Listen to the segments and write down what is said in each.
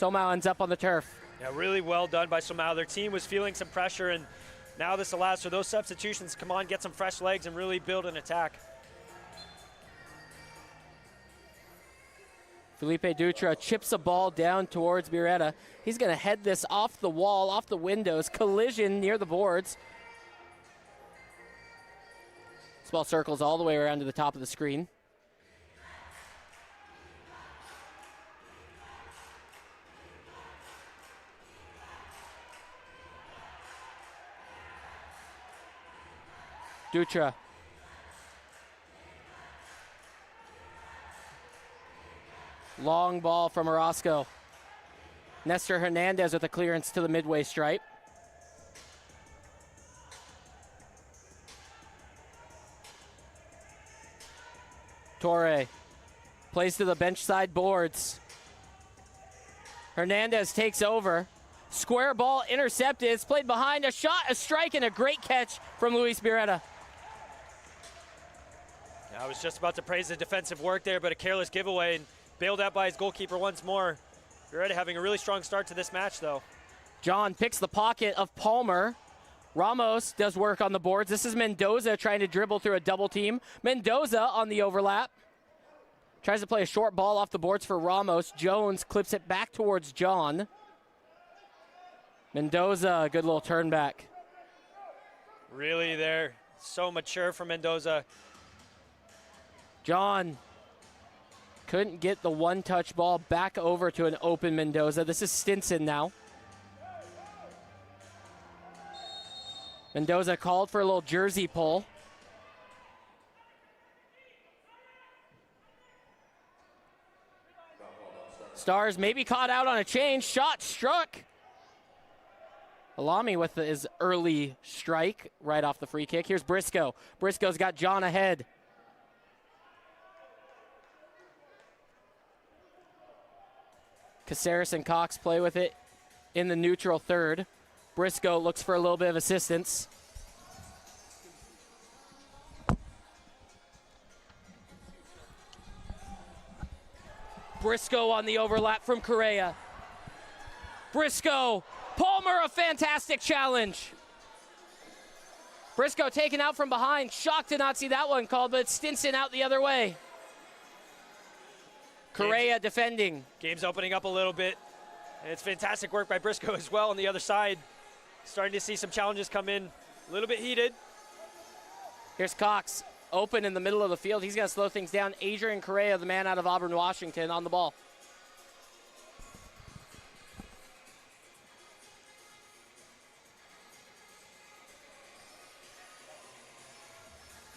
Somau ends up on the turf. Yeah, really well done by Somau. Their team was feeling some pressure, and now this allows for those substitutions to come on, get some fresh legs, and really build an attack. Felipe Dutra chips a ball down towards Biretta. He's going to head this off the wall, off the windows, collision near the boards. This ball circles all the way around to the top of the screen. Dutra. Long ball from Orozco. Nestor Hernandez with a clearance to the midway stripe. Torre plays to the bench side boards. Hernandez takes over. Square ball intercepted. It's played behind. A shot, a strike, and a great catch from Luis Biretta. I was just about to praise the defensive work there, but a careless giveaway and bailed out by his goalkeeper once more. Biretta having a really strong start to this match, though. John picks the pocket of Palmer. Ramos does work on the boards. This is Mendoza trying to dribble through a double team. Mendoza on the overlap. Tries to play a short ball off the boards for Ramos. Jones clips it back towards John. Mendoza, good little turn back. Really there, so mature for Mendoza. John couldn't get the one-touch ball back over to an open Mendoza. This is Stinson now. Mendoza called for a little jersey pull. Stars maybe caught out on a change. Shot struck. Alami with his early strike right off the free kick. Here's Briscoe. Briscoe's got John ahead. Caceres and Cox play with it in the neutral third. Briscoe looks for a little bit of assistance. Briscoe on the overlap from Correa. Briscoe, Palmer, a fantastic challenge. Briscoe taken out from behind. Shocked to not see that one called, but Stinson out the other way. Correa defending. Game's opening up a little bit. And it's fantastic work by Briscoe as well on the other side. Starting to see some challenges come in. A little bit heated. Here's Cox, open in the middle of the field. He's going to slow things down. Adrian Correa, the man out of Auburn, Washington, on the ball.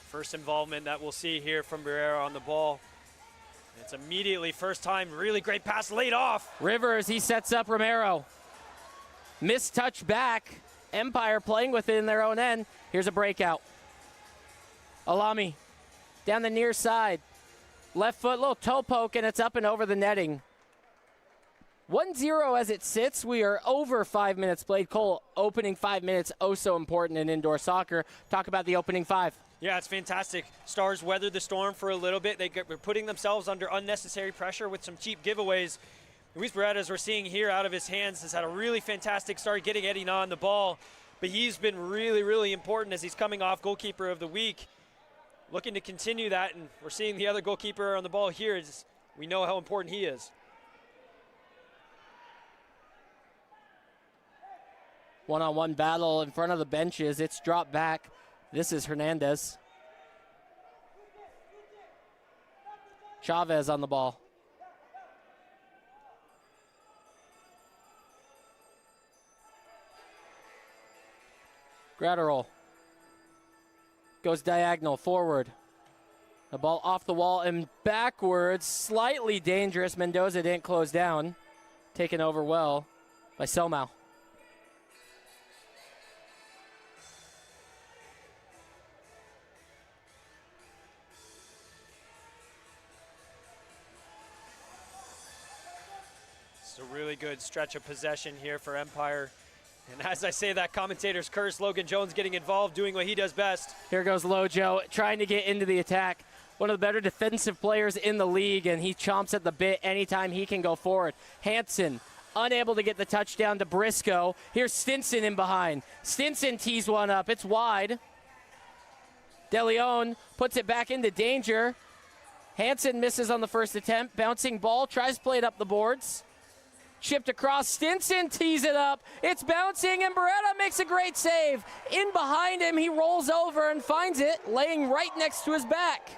First involvement that we'll see here from Barrera on the ball. It's immediately first time, really great pass laid off. Rivers, he sets up Romero. Missed touch back. Empire playing with it in their own end. Here's a breakout. Alami down the near side. Left foot, little toe poke, and it's up and over the netting. 1-0 as it sits. We are over 5 minutes played. Cole, opening 5 minutes, oh so important in indoor soccer. Talk about the opening 5. Yeah, it's fantastic. Stars weathered the storm for a little bit. They're putting themselves under unnecessary pressure with some cheap giveaways. Luis Biretta, as we're seeing here out of his hands, has had a really fantastic start getting Eddie Na on the ball. But he's been really, really important as he's coming off goalkeeper of the week. Looking to continue that, and we're seeing the other goalkeeper on the ball here. We know how important he is. One-on-one battle in front of the benches. It's dropped back. This is Hernandez. Chavez on the ball. Gratterol goes diagonal forward. The ball off the wall and backwards, slightly dangerous. Mendoza didn't close down. Taken over well by Somau. It's a really good stretch of possession here for Empire. And as I say that, commentator's curse, Logan Jones getting involved, doing what he does best. Here goes Lojo trying to get into the attack. One of the better defensive players in the league, and he chomps at the bit anytime he can go forward. Hansen unable to get the touchdown to Briscoe. Here's Stinson in behind. Stinson tees one up. It's wide. DeLeon puts it back into danger. Hansen misses on the first attempt. Bouncing ball, tries to play it up the boards. Chipped across, Stinson tees it up. It's bouncing, and Beretta makes a great save. In behind him, he rolls over and finds it, laying right next to his back.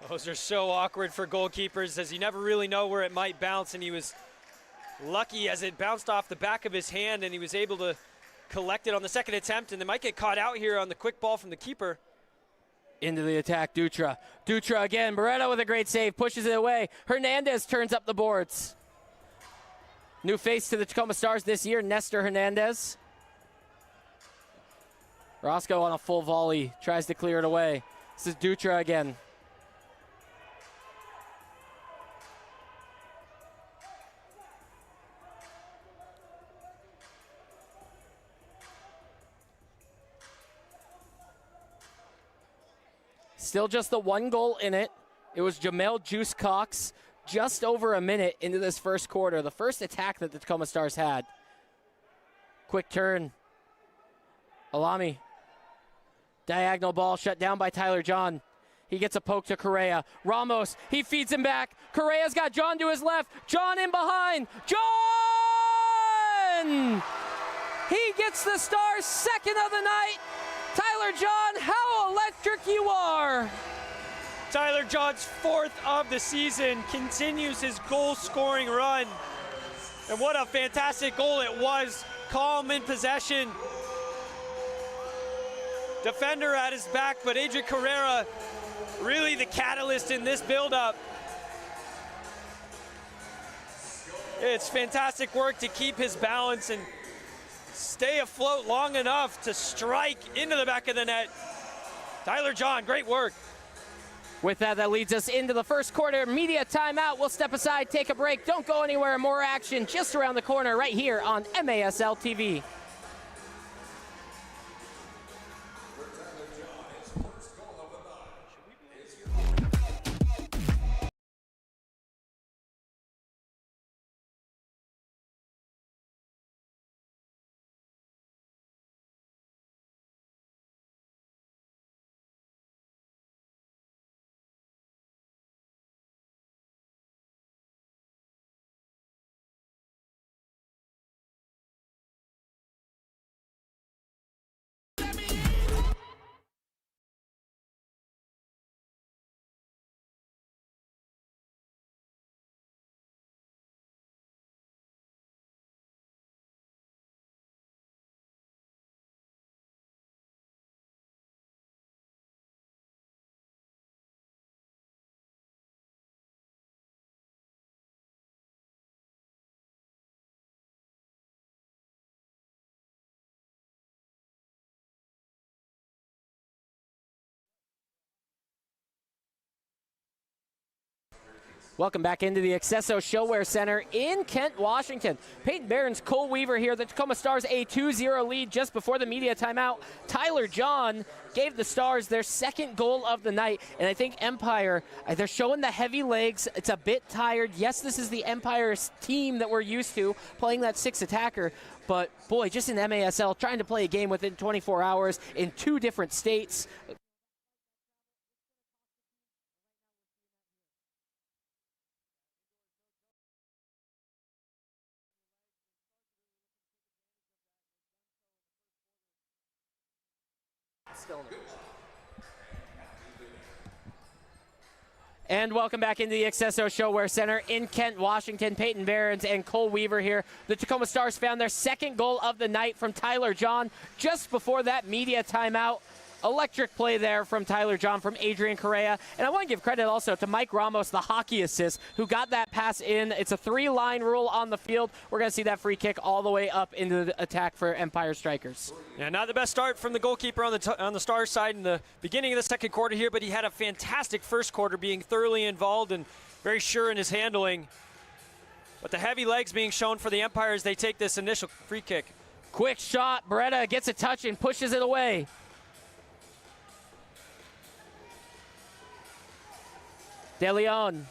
Those are so awkward for goalkeepers, as you never really know where it might bounce, and he was lucky as it bounced off the back of his hand, and he was able to collect it on the second attempt, and they might get caught out here on the quick ball from the keeper. Into the attack, Dutra. Dutra again, Beretta with a great save, pushes it away. Hernandez turns up the boards. New face to the Tacoma Stars this year, Nestor Hernandez. Roscoe on a full volley, tries to clear it away. This is Dutra again. Still just the one goal in it. It was Jamel Juice Cox just over a minute into this first quarter. The first attack that the Tacoma Stars had. Quick turn. Alami. Diagonal ball shut down by Tyler John. He gets a poke to Correa. Ramos, he feeds him back. Correa's got John to his left. John in behind. John! He gets the Stars' second of the night. Tyler John, how electric you are! Tyler John's fourth of the season continues his goal-scoring run. And what a fantastic goal it was. Calm in possession. Defender at his back, but Adrian Carrera really the catalyst in this build-up. It's fantastic work to keep his balance and stay afloat long enough to strike into the back of the net. Tyler John, great work. With that, that leads us into the first quarter. Media timeout. We'll step aside, take a break. Don't go anywhere. More action just around the corner right here on MASL TV. Welcome back into the Accesso Showwear Center in Kent, Washington. Peyton Barron's Cole Weaver here. The Tacoma Stars a 2-0 lead just before the media timeout. Tyler John gave the Stars their second goal of the night. And I think Empire, they're showing the heavy legs. It's a bit tired. Yes, this is the Empire's team that we're used to, playing that six attacker. But boy, just in MASL, trying to play a game within 24 hours in two different states. And welcome back into the Accesso Showwear Center in Kent, Washington. Peyton Barons and Cole Weaver here. The Tacoma Stars found their second goal of the night from Tyler John just before that media timeout. Electric play there from Tyler John from Adrian Correa. And I want to give credit also to Mike Ramos, the hockey assist, who got that pass in. It's a three-line rule on the field. We're going to see that free kick all the way up into the attack for Empire Strykers. Yeah, not the best start from the goalkeeper on the Stars side in the beginning of the second quarter here, but he had a fantastic first quarter, being thoroughly involved and very sure in his handling. But the heavy legs being shown for the Empire as they take this initial free kick. Quick shot. Beretta gets a touch and pushes it away. De Leon,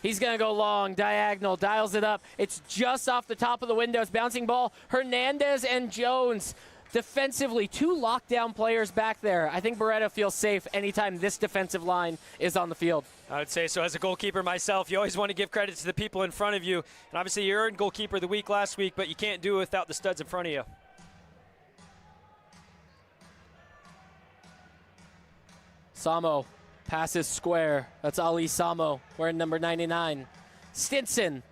He's going to go long, diagonal, dials it up. It's just off the top of the windows. Bouncing ball, Hernandez and Jones. Defensively, two lockdown players back there. I think Beretta feels safe anytime this defensive line is on the field. I would say so. As a goalkeeper myself, you always want to give credit to the people in front of you. And obviously, you earned goalkeeper of the week last week, but you can't do it without the studs in front of you. Samo passes square. That's Ali Samo wearing number 99. Stinson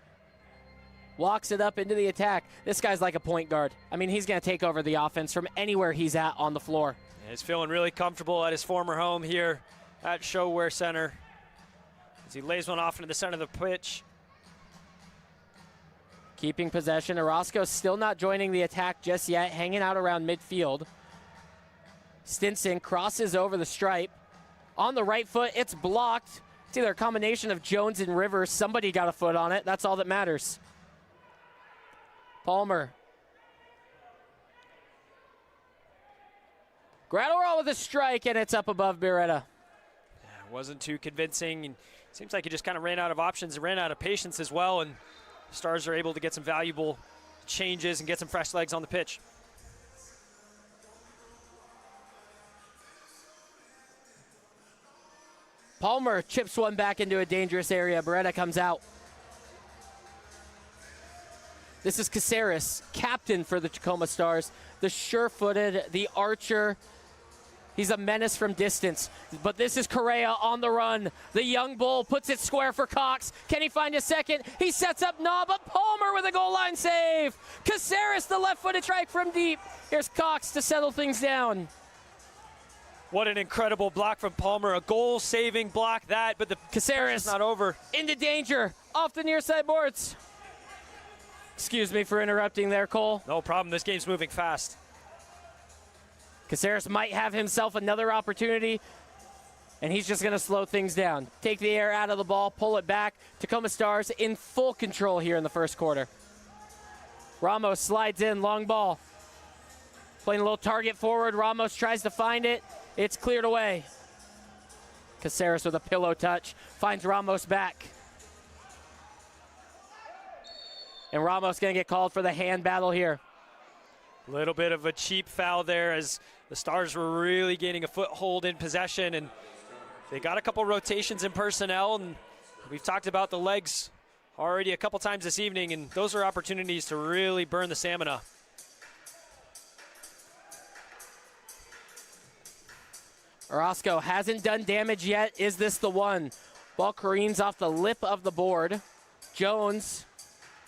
walks it up into the attack. This guy's like a point guard. I mean, he's going to take over the offense from anywhere he's at on the floor. Yeah, he's feeling really comfortable at his former home here at Showwear Center as he lays one off into the center of the pitch. Keeping possession. Orozco's still not joining the attack just yet, hanging out around midfield. Stinson crosses over the stripe. On the right foot, it's blocked. It's either a combination of Jones and Rivers. Somebody got a foot on it. That's all that matters. Palmer. Gratterall with a strike, and it's up above Beretta. Yeah, wasn't too convincing. And seems like he just kind of ran out of options and ran out of patience as well. And Stars are able to get some valuable changes and get some fresh legs on the pitch. Palmer chips one back into a dangerous area. Beretta comes out. This is Caceres, captain for the Tacoma Stars. The sure-footed, the archer. He's a menace from distance. But this is Correa on the run. The young bull puts it square for Cox. Can he find a second? He sets up Naw, but Palmer with a goal line save. Caceres, the left-footed strike from deep. Here's Cox to settle things down. What an incredible block from Palmer. A goal-saving block that, but the Caceres not over. Into danger, off the near side boards. Excuse me for interrupting there, Cole. No problem, this game's moving fast. Caceres might have himself another opportunity, and he's just gonna slow things down. Take the air out of the ball, pull it back. Tacoma Stars in full control here in the first quarter. Ramos slides in, long ball. Playing a little target forward, Ramos tries to find it. It's cleared away. Caceres with a pillow touch, finds Ramos back. And Ramos gonna get called for the hand battle here. A little bit of a cheap foul there as the Stars were really gaining a foothold in possession, and they got a couple rotations in personnel, and we've talked about the legs already a couple times this evening, and those are opportunities to really burn the stamina. Orozco hasn't done damage yet. Is this the one? Ball careens off the lip of the board. Jones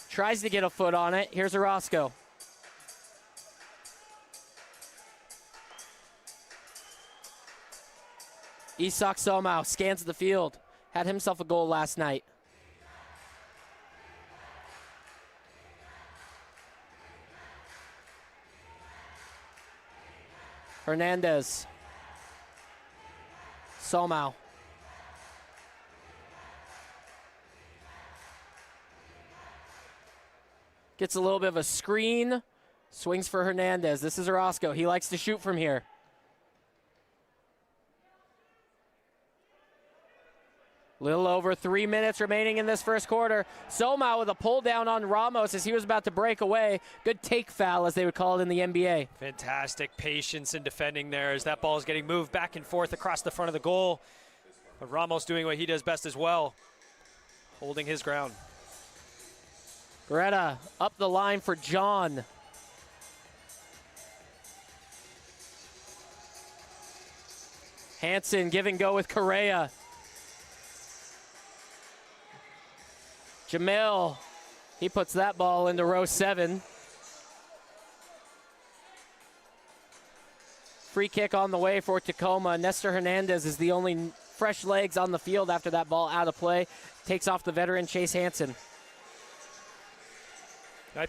tries to get a foot on it. Here's Orozco. Isak Somau scans the field. Had himself a goal last night. Hernandez. Somau. Gets a little bit of a screen. Swings for Hernandez. This is Orozco. He likes to shoot from here. Little over 3 minutes remaining in this first quarter. Somau with a pull down on Ramos as he was about to break away. Good take foul, as they would call it in the NBA. Fantastic patience in defending there as that ball is getting moved back and forth across the front of the goal. But Ramos doing what he does best as well, holding his ground. Beretta up the line for John. Hansen give and go with Correa. Jamil, he puts that ball into row 7. Free kick on the way for Tacoma. Nestor Hernandez is the only fresh legs on the field after that ball out of play. Takes off the veteran Chase Hansen.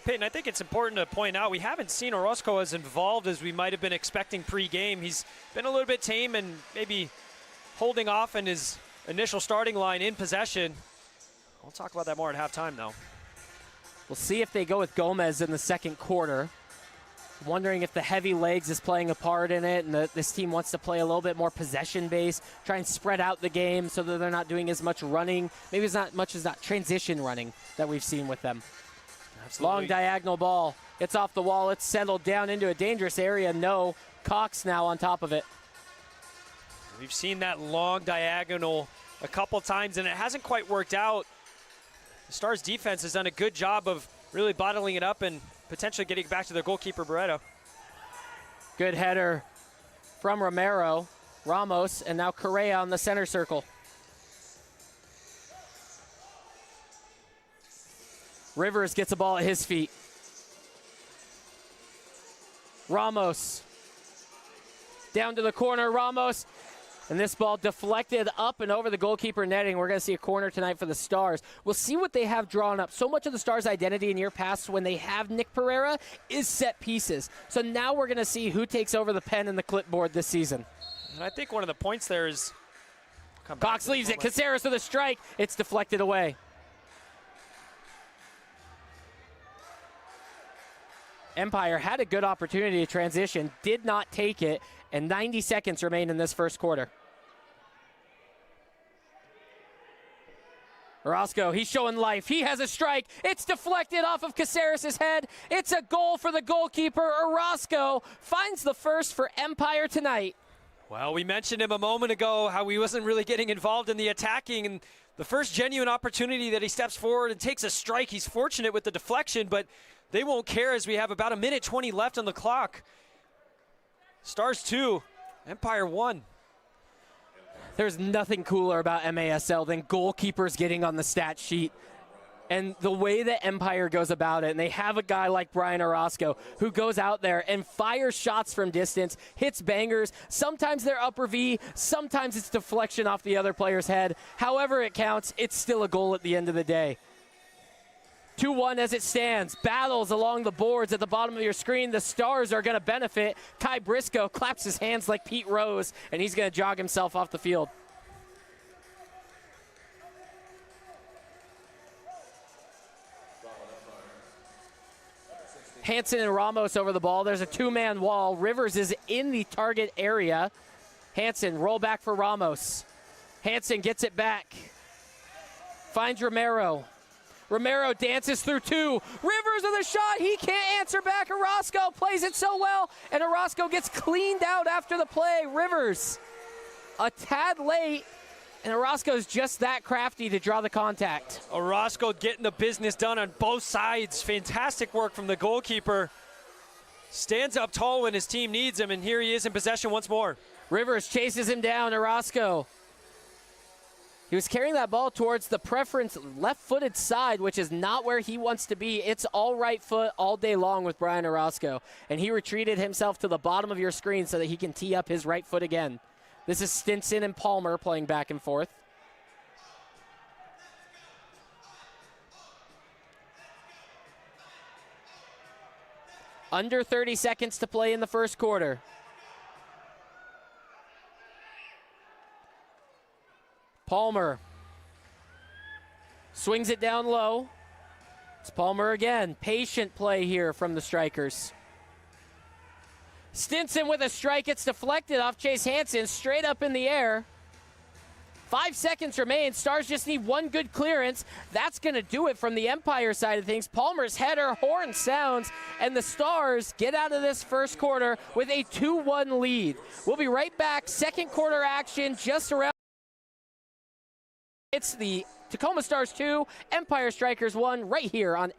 Peyton, I think it's important to point out we haven't seen Orozco as involved as we might have been expecting pre-game. He's been a little bit tame and maybe holding off in his initial starting line in possession. We'll talk about that more at halftime, though. We'll see if they go with Gomez in the second quarter. Wondering if the heavy legs is playing a part in it, and this team wants to play a little bit more possession-based, try and spread out the game so that they're not doing as much running. Maybe it's not much as that transition running that we've seen with them. Absolutely. Long diagonal ball. It's off the wall. It's settled down into a dangerous area. No. Cox now on top of it. We've seen that long diagonal a couple times, and it hasn't quite worked out. The Stars defense has done a good job of really bottling it up and potentially getting back to their goalkeeper, Barreto. Good header from Ramos, and now Correa on the center circle. Rivers gets a ball at his feet. Ramos down to the corner, Ramos. And this ball deflected up and over the goalkeeper netting. We're going to see a corner tonight for the Stars. We'll see what they have drawn up. So much of the Stars' identity in year past when they have Nick Pereira is set pieces. So now we're going to see who takes over the pen and the clipboard this season. And I think one of the points there is... Cox leaves it. Caceres with a strike. It's deflected away. Empire had a good opportunity to transition, did not take it, and 90 seconds remain in this first quarter. Orozco, he's showing life. He has a strike. It's deflected off of Caceres' head. It's a goal for the goalkeeper. Orozco finds the first for Empire tonight. Well, we mentioned him a moment ago, how he wasn't really getting involved in the attacking, and the first genuine opportunity that he steps forward and takes a strike. He's fortunate with the deflection, but they won't care as we have about 1:20 left on the clock. Stars 2, Empire 1. There's nothing cooler about MASL than goalkeepers getting on the stat sheet. And the way that Empire goes about it, and they have a guy like Brian Orozco who goes out there and fires shots from distance, hits bangers. Sometimes they're upper V, sometimes it's deflection off the other player's head. However it counts, it's still a goal at the end of the day. 2-1 as it stands. Battles along the boards at the bottom of your screen. The Stars are going to benefit. Kai Briscoe claps his hands like Pete Rose, and he's going to jog himself off the field. Hansen and Ramos over the ball. There's a two-man wall. Rivers is in the target area. Hansen, roll back for Ramos. Hansen gets it back. Finds Romero. Romero dances through two. Rivers with a shot. He can't answer back. Orozco plays it so well, and Orozco gets cleaned out after the play. Rivers a tad late, and Orozco's just that crafty to draw the contact. Orozco getting the business done on both sides. Fantastic work from the goalkeeper. Stands up tall when his team needs him, and here he is in possession once more. Rivers chases him down. Orozco. He was carrying that ball towards the preference left-footed side, which is not where he wants to be. It's all right foot all day long with Brian Orozco. And he retreated himself to the bottom of your screen so that he can tee up his right foot again. This is Stinson and Palmer playing back and forth. Under 30 seconds to play in the first quarter. Palmer swings it down low. It's Palmer again. Patient play here from the Strykers. Stinson with a strike. It's deflected off Chase Hansen, straight up in the air. 5 seconds remain. Stars just need one good clearance. That's going to do it from the Empire side of things. Palmer's header, horn sounds, and the Stars get out of this first quarter with a 2-1 lead. We'll be right back. Second quarter action just around. It's the Tacoma Stars 2, Empire Strykers 1, right here on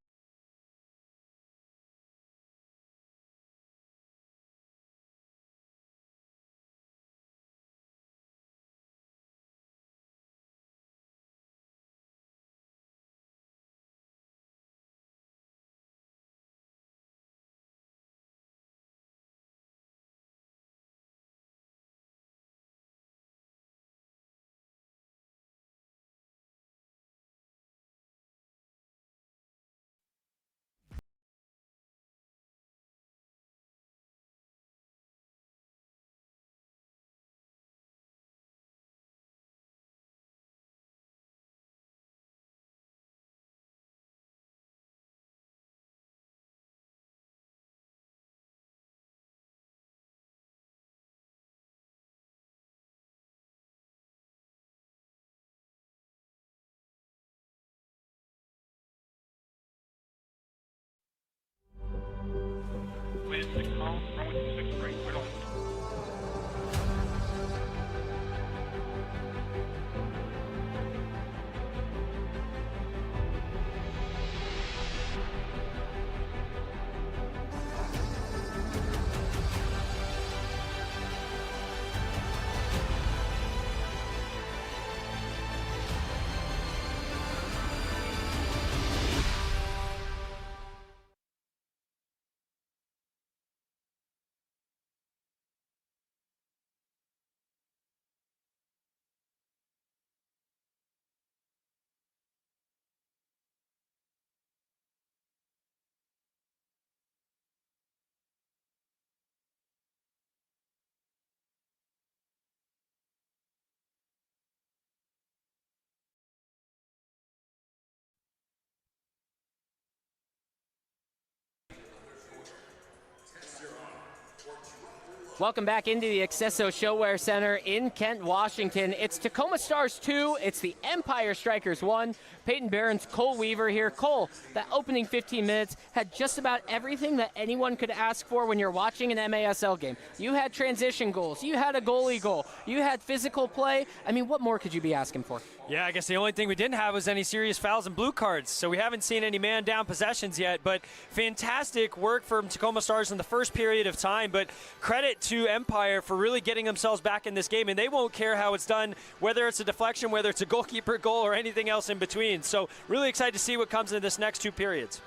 Welcome back into the Accesso Showwear Center in Kent, Washington. It's Tacoma Stars 2. It's the Empire Strykers 1. Peyton Barron's Cole Weaver here. Cole, that opening 15 minutes had just about everything that anyone could ask for when you're watching an MASL game. You had transition goals. You had a goalie goal. You had physical play. I mean, what more could you be asking for? Yeah, I guess the only thing we didn't have was any serious fouls and blue cards, so we haven't seen any man-down possessions yet, but fantastic work from Tacoma Stars in the first period of time, but credit to Empire for really getting themselves back in this game, and they won't care how it's done, whether it's a deflection, whether it's a goalkeeper goal, or anything else in between. So really excited to see what comes in this next 2 periods.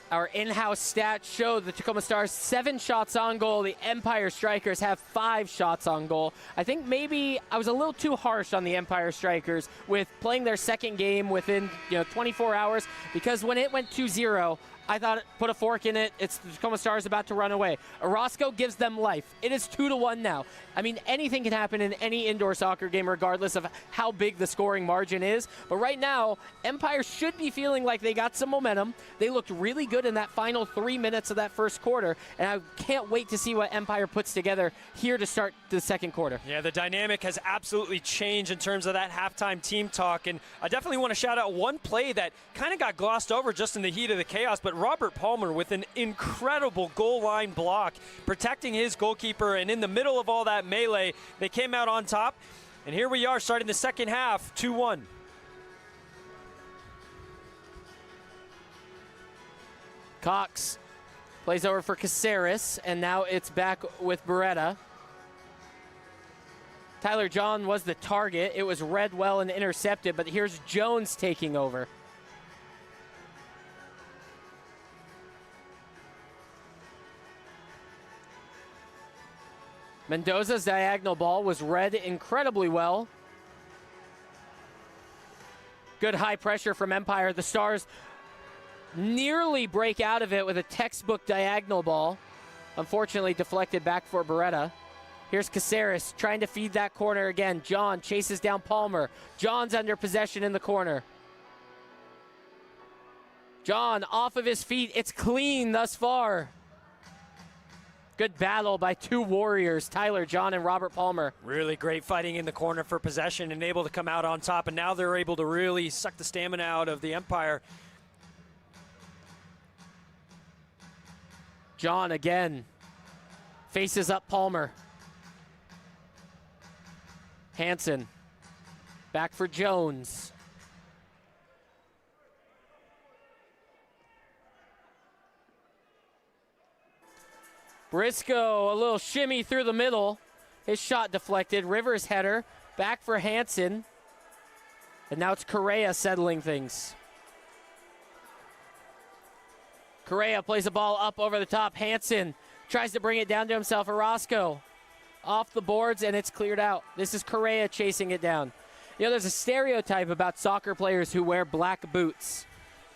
Our in-house stats show the Tacoma Stars 7 shots on goal. The Empire Strykers have 5 shots on goal. I think maybe I was a little too harsh on the Empire Strykers with playing their second game within 24 hours, because when it went 2-0, I thought, put a fork in it. It's the Tacoma Stars about to run away. Orozco gives them life. It is 2-1 now. I mean, anything can happen in any indoor soccer game regardless of how big the scoring margin is. But right now, Empire should be feeling like they got some momentum. They looked really good in that final 3 minutes of that first quarter, and I can't wait to see what Empire puts together here to start the second quarter. Yeah, the dynamic has absolutely changed in terms of that halftime team talk, and I definitely want to shout out one play that kind of got glossed over just in the heat of the chaos, but Robert Palmer with an incredible goal line block, protecting his goalkeeper, and in the middle of all that melee, they came out on top. And here we are starting the second half, 2-1. Cox plays over for Caceres, and now it's back with Beretta. Tyler John was the target. It was read well and intercepted, but here's Jones taking over. Mendoza's diagonal ball was read incredibly well. Good high pressure from Empire. The Stars nearly break out of it with a textbook diagonal ball. Unfortunately deflected back for Beretta. Here's Caceres trying to feed that corner again. John chases down Palmer. John's under possession in the corner. John off of his feet. It's clean thus far. Good battle by 2 warriors, Tyler John and Robert Palmer. Really great fighting in the corner for possession and able to come out on top, and now they're able to really suck the stamina out of the Empire. John again faces up Palmer. Hansen back for Jones. Briscoe, a little shimmy through the middle. His shot deflected. Rivers header. Back for Hansen. And now it's Correa settling things. Correa plays the ball up over the top. Hansen tries to bring it down to himself. Orozco off the boards, and it's cleared out. This is Correa chasing it down. There's a stereotype about soccer players who wear black boots.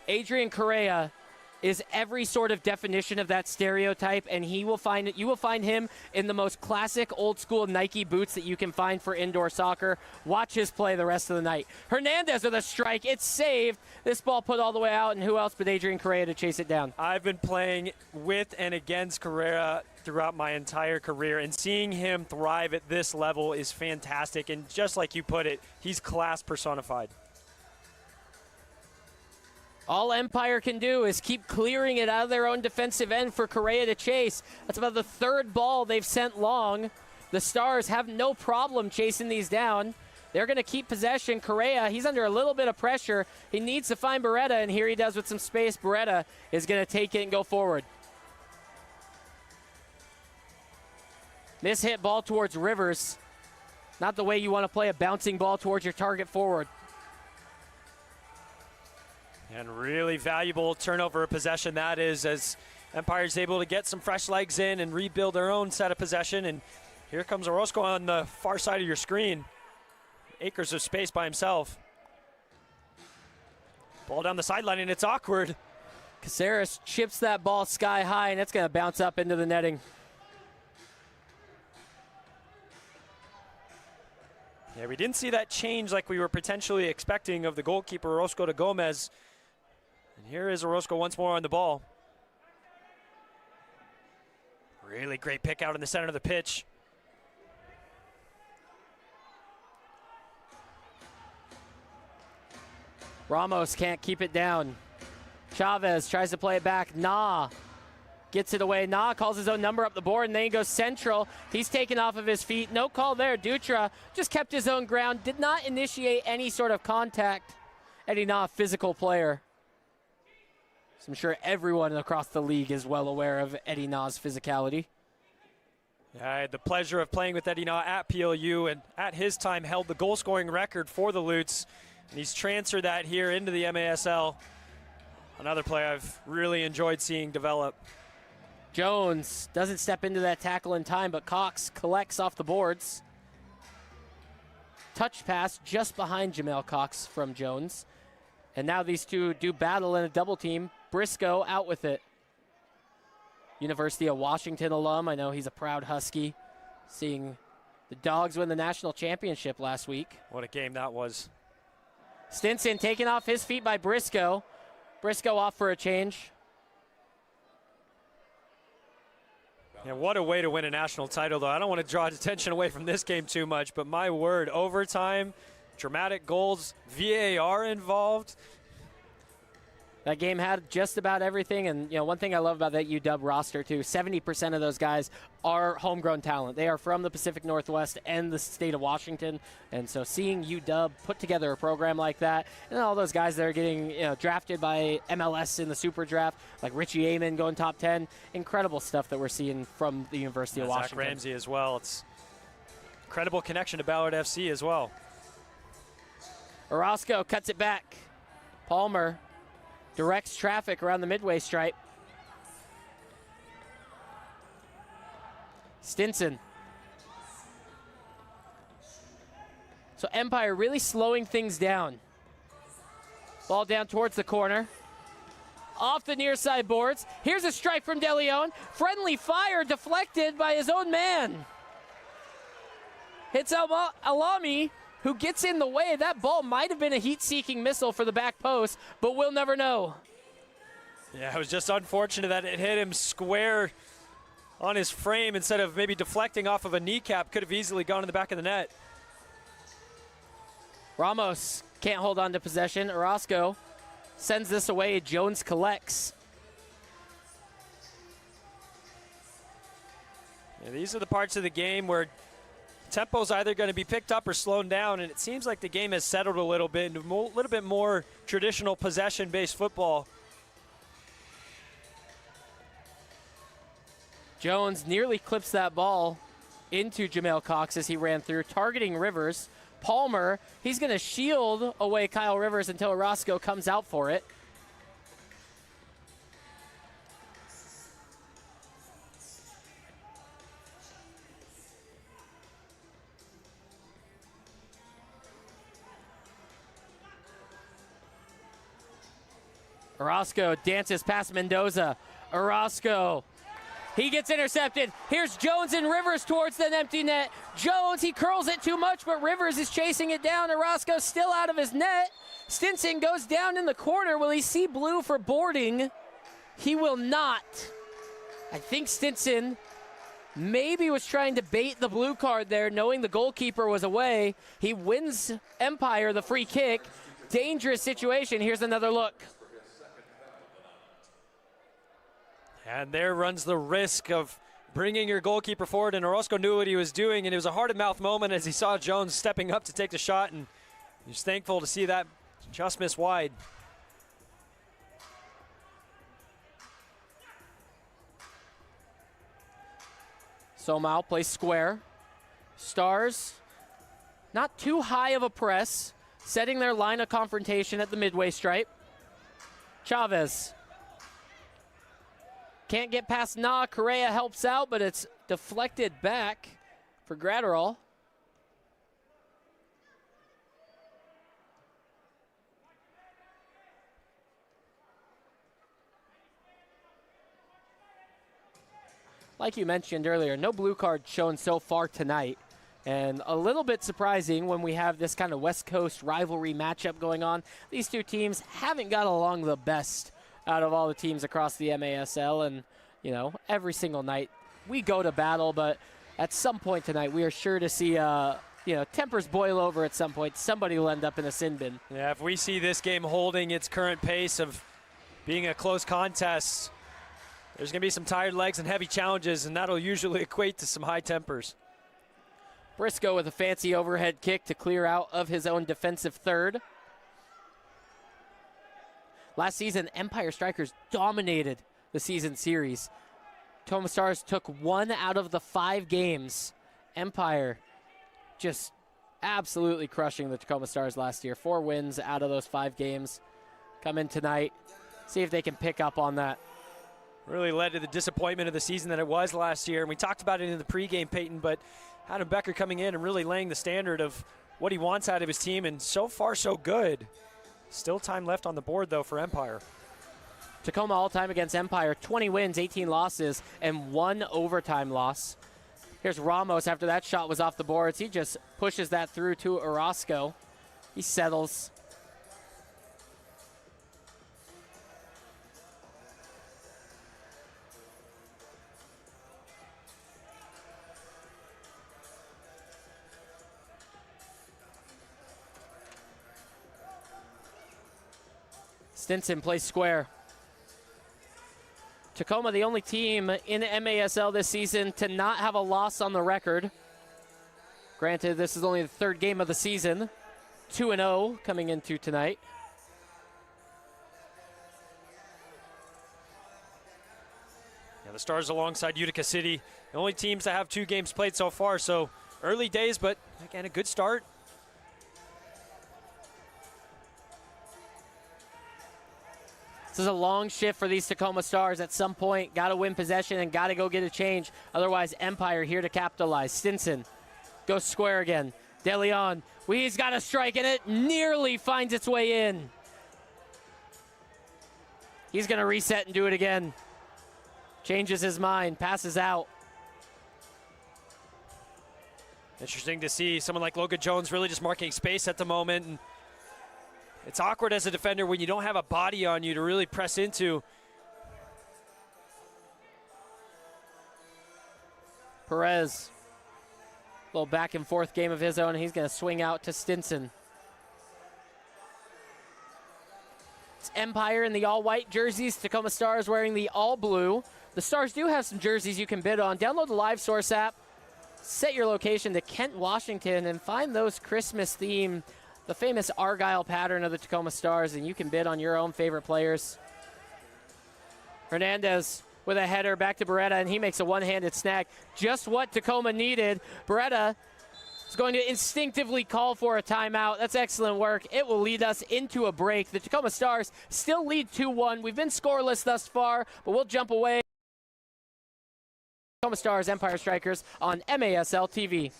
Adrian Correa is every sort of definition of that stereotype, and you will find him in the most classic old school Nike boots that you can find for indoor soccer. Watch his play the rest of the night. Hernandez with a strike. It's saved. This ball put all the way out, and who else but Adrian Correa to chase it down? I've been playing with and against Correa throughout my entire career, and seeing him thrive at this level is fantastic, and just like you put it, he's class personified. All Empire can do is keep clearing it out of their own defensive end for Correa to chase. That's about the 3rd ball they've sent long. The Stars have no problem chasing these down. They're going to keep possession. Correa, he's under a little bit of pressure. He needs to find Beretta, and here he does with some space. Beretta is going to take it and go forward. Mishit ball towards Rivers. Not the way you want to play a bouncing ball towards your target forward. And really valuable turnover of possession that is, as Empire's able to get some fresh legs in and rebuild their own set of possession. And here comes Orozco on the far side of your screen. Acres of space by himself. Ball down the sideline, and it's awkward. Caceres chips that ball sky high, and it's going to bounce up into the netting. Yeah, we didn't see that change like we were potentially expecting of the goalkeeper, Orozco to Gomez. And here is Orozco once more on the ball. Really great pick out in the center of the pitch. Ramos can't keep it down. Chavez tries to play it back. Nah gets it away. Nah calls his own number up the board, and then he goes central. He's taken off of his feet. No call there. Dutra just kept his own ground, did not initiate any sort of contact. Eddie Nah, physical player. So I'm sure everyone across the league is well aware of Eddie Nah's physicality. I had the pleasure of playing with Eddie Nah at PLU, and at his time held the goal-scoring record for the Lutes. And he's transferred that here into the MASL. Another player I've really enjoyed seeing develop. Jones doesn't step into that tackle in time, but Cox collects off the boards. Touch pass just behind Jamel Cox from Jones. And now these two do battle in a double team. Briscoe out with it. University of Washington alum. I know he's a proud Husky. Seeing the Dogs win the national championship last week. What a game that was. Stinson taken off his feet by Briscoe. Briscoe off for a change. Yeah, what a way to win a national title, though. I don't want to draw attention away from this game too much, but my word, overtime, dramatic goals, VAR involved. That game had just about everything, and one thing I love about that UW roster too, 70% of those guys are homegrown talent. They are from the Pacific Northwest and the state of Washington, and so seeing UW put together a program like that, and all those guys that are getting drafted by MLS in the Super Draft, like Richie Amon going top 10, incredible stuff that we're seeing from the University of Washington. Zach Ramsey as well. It's incredible connection to Ballard FC as well. Orozco cuts it back. Palmer directs traffic around the midway stripe. Stinson. So Empire really slowing things down. Ball down towards the corner. Off the near side boards. Here's a strike from De Leon. Friendly fire deflected by his own man. Hits Alami, who gets in the way. That ball might have been a heat-seeking missile for the back post, but we'll never know. Yeah, it was just unfortunate that it hit him square on his frame instead of maybe deflecting off of a kneecap. Could have easily gone in the back of the net. Ramos can't hold on to possession. Orozco sends this away. Jones collects. Yeah, these are the parts of the game where tempo's either going to be picked up or slowed down, and it seems like the game has settled a little bit into a little bit more traditional possession-based football. Jones nearly clips that ball into Jamel Cox as he ran through, targeting Rivers. Palmer, he's going to shield away Kyle Rivers until Orozco comes out for it. Orozco dances past Mendoza. Orozco, he gets intercepted. Here's Jones and Rivers towards that empty net. Jones, he curls it too much, but Rivers is chasing it down. Orozco still out of his net. Stinson goes down in the corner. Will he see blue for boarding? He will not. I think Stinson maybe was trying to bait the blue card there, knowing the goalkeeper was away. He wins Empire the free kick. Dangerous situation. Here's another look. And there runs the risk of bringing your goalkeeper forward, and Orozco knew what he was doing, and it was a heart-of-mouth moment as he saw Jones stepping up to take the shot, and he's thankful to see that just miss wide. Somau plays square. Stars, not too high of a press, setting their line of confrontation at the midway stripe. Chavez. Can't get past Nah. Correa helps out, but it's deflected back for Gratterall. Like you mentioned earlier, no blue card shown so far tonight. And a little bit surprising when we have this kind of West Coast rivalry matchup going on. These two teams haven't got along the best out of all the teams across the MASL, and every single night we go to battle, but at some point tonight, we are sure to see, tempers boil over at some point. Somebody will end up in a sin bin. Yeah, if we see this game holding its current pace of being a close contest, there's going to be some tired legs and heavy challenges, and that'll usually equate to some high tempers. Briscoe with a fancy overhead kick to clear out of his own defensive third. Last season, Empire Strykers dominated the season series. Tacoma Stars took 1 out of the 5 games. Empire just absolutely crushing the Tacoma Stars last year. 4 wins out of those 5 games. Come in tonight, see if they can pick up on that. Really led to the disappointment of the season that it was last year. And we talked about it in the pregame, Peyton, but Adam Becker coming in and really laying the standard of what he wants out of his team, and so far so good. Still time left on the board, though, for Empire. Tacoma all-time against Empire, 20 wins, 18 losses, and 1 overtime loss. Here's Ramos after that shot was off the boards. He just pushes that through to Orozco. He settles. Stinson plays square. Tacoma, the only team in MASL this season to not have a loss on the record. Granted, this is only the 3rd game of the season. 2-0 coming into tonight. Yeah, the Stars alongside Utica City, the only teams that have 2 games played so far, so early days, but again, a good start. This is a long shift for these Tacoma Stars. At some point, got to win possession and got to go get a change. Otherwise, Empire here to capitalize. Stinson goes square again. De Leon, he's got a strike, and it nearly finds its way in. He's going to reset and do it again. Changes his mind, passes out. Interesting to see someone like Logan Jones really just marking space at the moment. And it's awkward as a defender when you don't have a body on you to really press into. Perez, a little back and forth game of his own. He's going to swing out to Stinson. It's Empire in the all-white jerseys. Tacoma Stars wearing the all-blue. The Stars do have some jerseys you can bid on. Download the Live Source app, set your location to Kent, Washington, and find those Christmas theme, the famous Argyle pattern of the Tacoma Stars, and you can bid on your own favorite players. Hernandez with a header back to Beretta, and he makes a one-handed snag. Just what Tacoma needed. Beretta is going to instinctively call for a timeout. That's excellent work. It will lead us into a break. The Tacoma Stars still lead 2-1. We've been scoreless thus far, but we'll jump away. Tacoma Stars, Empire Strykers on MASL TV.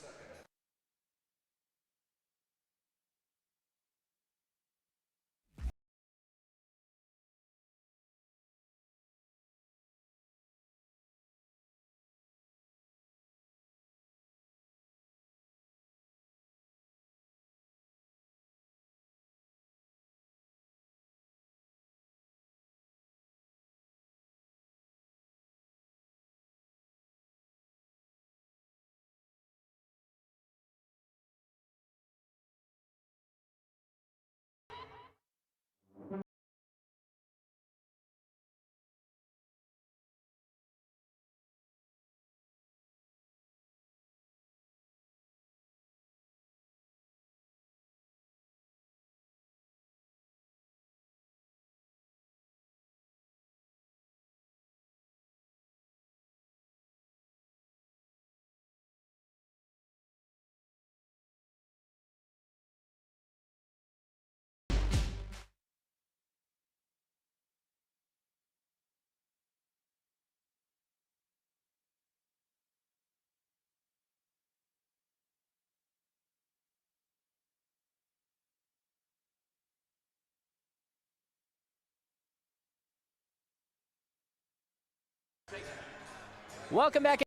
Welcome back.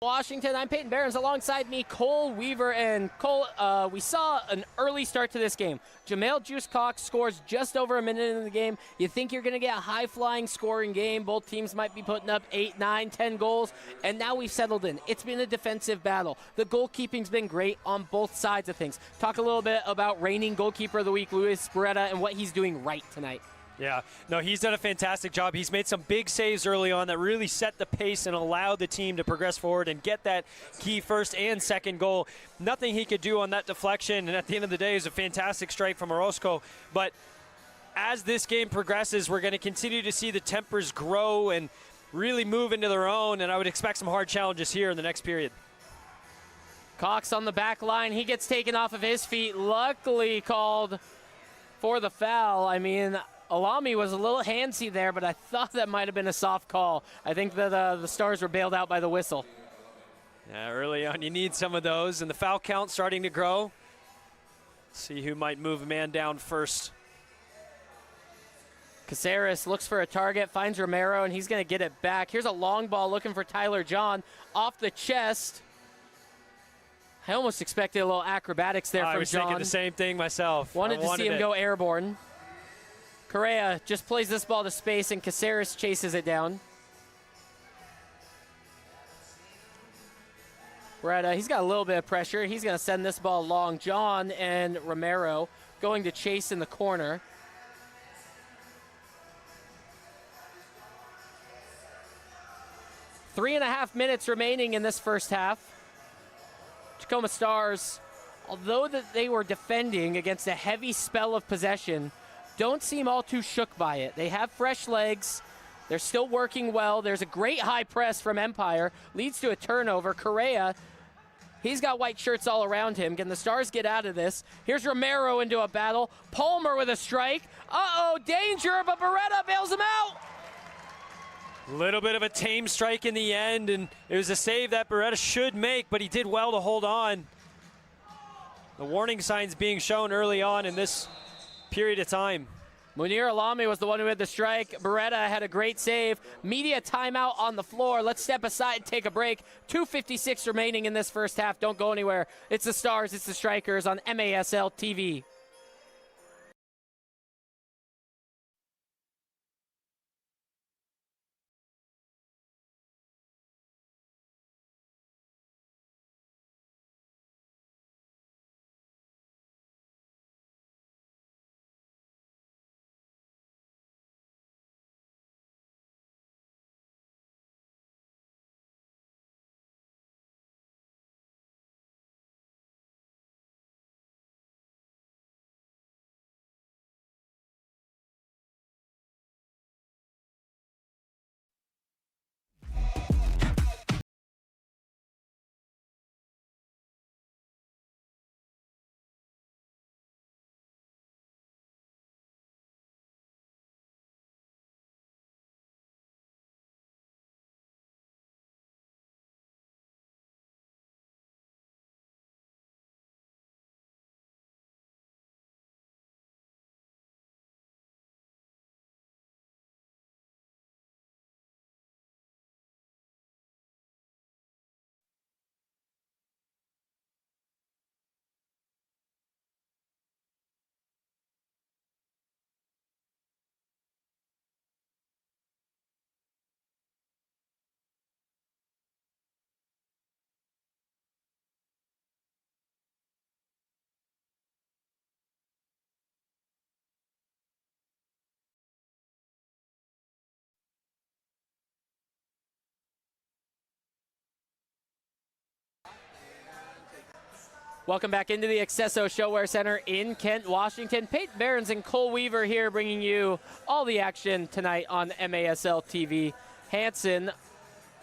Washington, I'm Peyton Behrens. Alongside me, Cole Weaver. And Cole, we saw an early start to this game. Jamel Juice Cox scores just over a minute in the game. You think you're going to get a high-flying scoring game. Both teams might be putting up 8, 9, 10 goals. And now we've settled in. It's been a defensive battle. The goalkeeping's been great on both sides of things. Talk a little bit about reigning goalkeeper of the week, Luis Beretta, and what he's doing right tonight. Yeah, no, he's done a fantastic job. He's made some big saves early on that really set the pace and allowed the team to progress forward and get that key first and second goal. Nothing he could do on that deflection, and at the end of the day, it was a fantastic strike from Orozco. But as this game progresses, we're going to continue to see the tempers grow and really move into their own, and I would expect some hard challenges here in the next period. Cox on the back line. He gets taken off of his feet. Luckily called for the foul. I mean, Alami was a little handsy there, but I thought that might have been a soft call. I think that the Stars were bailed out by the whistle. Yeah, early on you need some of those, and the foul count starting to grow. See who might move a man down first. Caceres looks for a target, finds Romero, and he's going to get it back. Here's a long ball looking for Tyler John off the chest. I almost expected a little acrobatics there from John. I was thinking the same thing myself. Wanted to see him go airborne. Correa just plays this ball to space, and Caceres chases it down. Beretta, he's got a little bit of pressure. He's going to send this ball long. John and Romero going to chase in the corner. Three and a half minutes remaining in this first half. Tacoma Stars, although that they were defending against a heavy spell of possession, don't seem all too shook by it. They have fresh legs. They're still working well. There's a great high press from Empire. Leads to a turnover. Correa, he's got white shirts all around him. Can the Stars get out of this? Here's Romero into a battle. Palmer with a strike. Uh-oh, danger, but Beretta bails him out. A little bit of a tame strike in the end, and it was a save that Beretta should make, but he did well to hold on. The warning signs being shown early on in this period of time. Munir Alami was the one who had the strike. Beretta had a great save. Media timeout on the floor. Let's step aside and take a break. 2:56 remaining in this first half. Don't go anywhere. It's the Stars, it's the Strykers on MASL TV. Welcome back into the Accesso Showwear Center in Kent, Washington. Peyton Behrens and Cole Weaver here bringing you all the action tonight on MASL TV. Hansen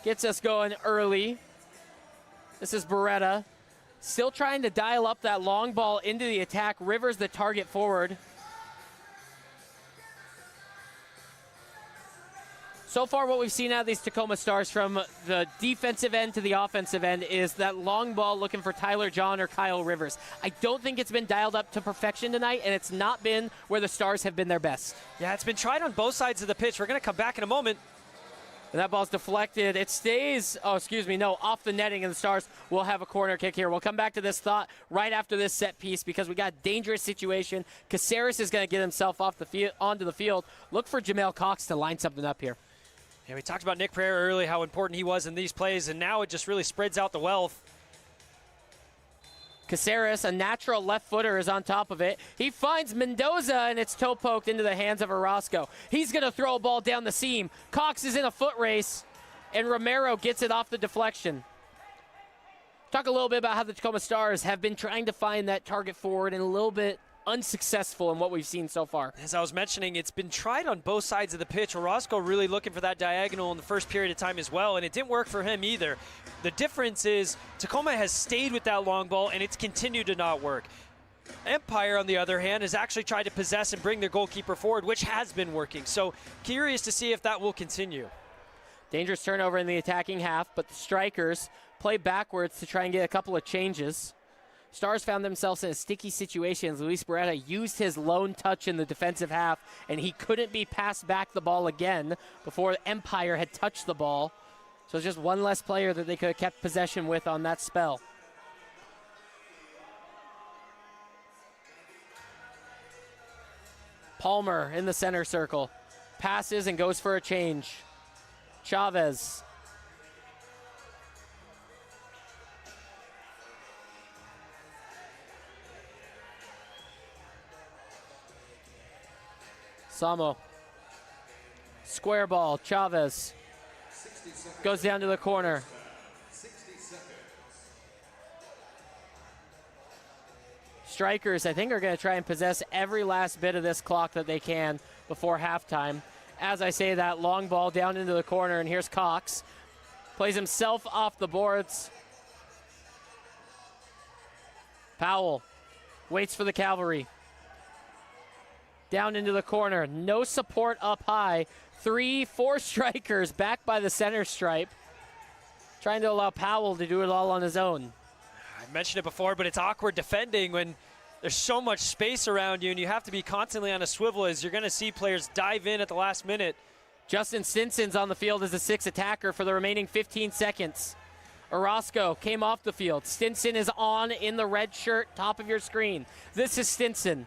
gets us going early. This is Beretta. Still trying to dial up that long ball into the attack. Rivers the target forward. So far what we've seen out of these Tacoma Stars from the defensive end to the offensive end is that long ball looking for Tyler John or Kyle Rivers. I don't think it's been dialed up to perfection tonight, and it's not been where the Stars have been their best. Yeah, it's been tried on both sides of the pitch. We're going to come back in a moment. And that ball's deflected. It stays, off the netting, and the Stars will have a corner kick here. We'll come back to this thought right after this set piece because we got a dangerous situation. Caceres is going to get himself off the field, onto the field. Look for Jamel Cox to line something up here. Yeah, we talked about Nick Pereira earlier, how important he was in these plays, and now it just really spreads out the wealth. Caceres, a natural left footer, is on top of it. He finds Mendoza, and it's toe poked into the hands of Orozco. He's going to throw a ball down the seam. Cox is in a foot race, and Romero gets it off the deflection. Talk a little bit about how the Tacoma Stars have been trying to find that target forward and a little bit unsuccessful in what we've seen so far. As I was mentioning, it's been tried on both sides of the pitch. Orozco really looking for that diagonal in the first period of time as well, and it didn't work for him either. The difference is Tacoma has stayed with that long ball, and it's continued to not work. Empire, on the other hand, has actually tried to possess and bring their goalkeeper forward, which has been working. So curious to see if that will continue. Dangerous turnover in the attacking half, but the Strykers play backwards to try and get a couple of changes. Stars found themselves in a sticky situation as Luis Beretta used his lone touch in the defensive half, and he couldn't be passed back the ball again before Empire had touched the ball. So it's just one less player that they could have kept possession with on that spell. Palmer in the center circle. Passes and goes for a change. Chavez. Samo. Square ball. Chavez. Goes down to the corner. Strykers, I think, are going to try and possess every last bit of this clock that they can before halftime. As I say that, long ball down into the corner, and here's Cox. Plays himself off the boards. Powell waits for the cavalry. Down into the corner. No support up high. 3-4 Strykers back by the center stripe. Trying to allow Powell to do it all on his own. I mentioned it before, but it's awkward defending when there's so much space around you and you have to be constantly on a swivel as you're going to see players dive in at the last minute. Justin Stinson's on the field as a 6th attacker for the remaining 15 seconds. Orozco came off the field. Stinson is on in the red shirt, top of your screen. This is Stinson.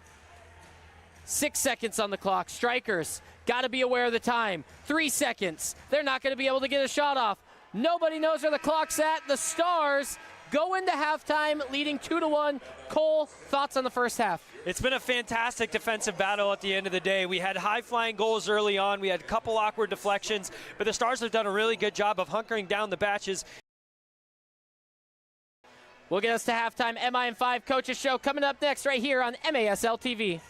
6 seconds on the clock. Strykers got to be aware of the time. 3 seconds. They're not going to be able to get a shot off. Nobody knows where the clock's at. The Stars go into halftime leading 2-1. Cole, thoughts on the first half? It's been a fantastic defensive battle at the end of the day. We had high-flying goals early on. We had a couple awkward deflections, but the Stars have done a really good job of hunkering down the batches. We'll get us to halftime. MI5 Coaches Show coming up next right here on MASL TV.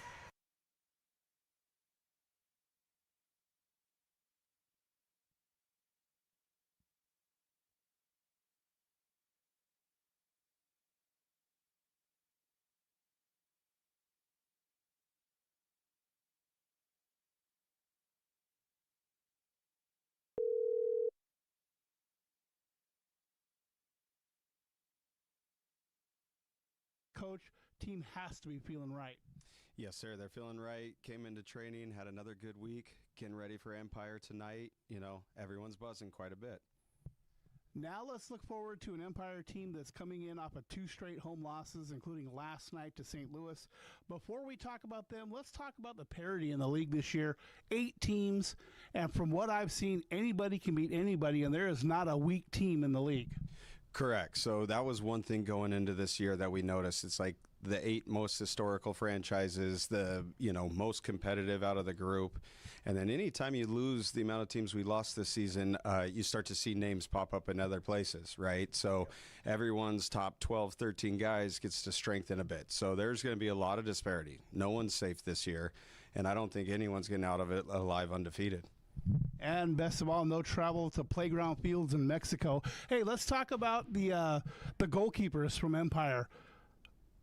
Coach, team has to be feeling right. Yes, sir. They're feeling right. Came into training, had another good week, getting ready for Empire tonight. You know, everyone's buzzing quite a bit. Now let's look forward to an Empire team that's coming in off of 2 straight home losses, including last night to St. Louis. Before we talk about them, let's talk about the parity in the league this year. 8 teams, and from what I've seen, anybody can beat anybody, and there is not a weak team in the league. Correct. So that was one thing going into this year that we noticed. It's like the 8 most historical franchises, the most competitive out of the group. And then anytime you lose the amount of teams we lost this season, you start to see names pop up in other places, right? So everyone's top 12, 13 guys gets to strengthen a bit. So there's going to be a lot of disparity. No one's safe this year, and I don't think anyone's getting out of it alive undefeated. And best of all, no travel to playground fields in Mexico. Hey, let's talk about the goalkeepers from Empire.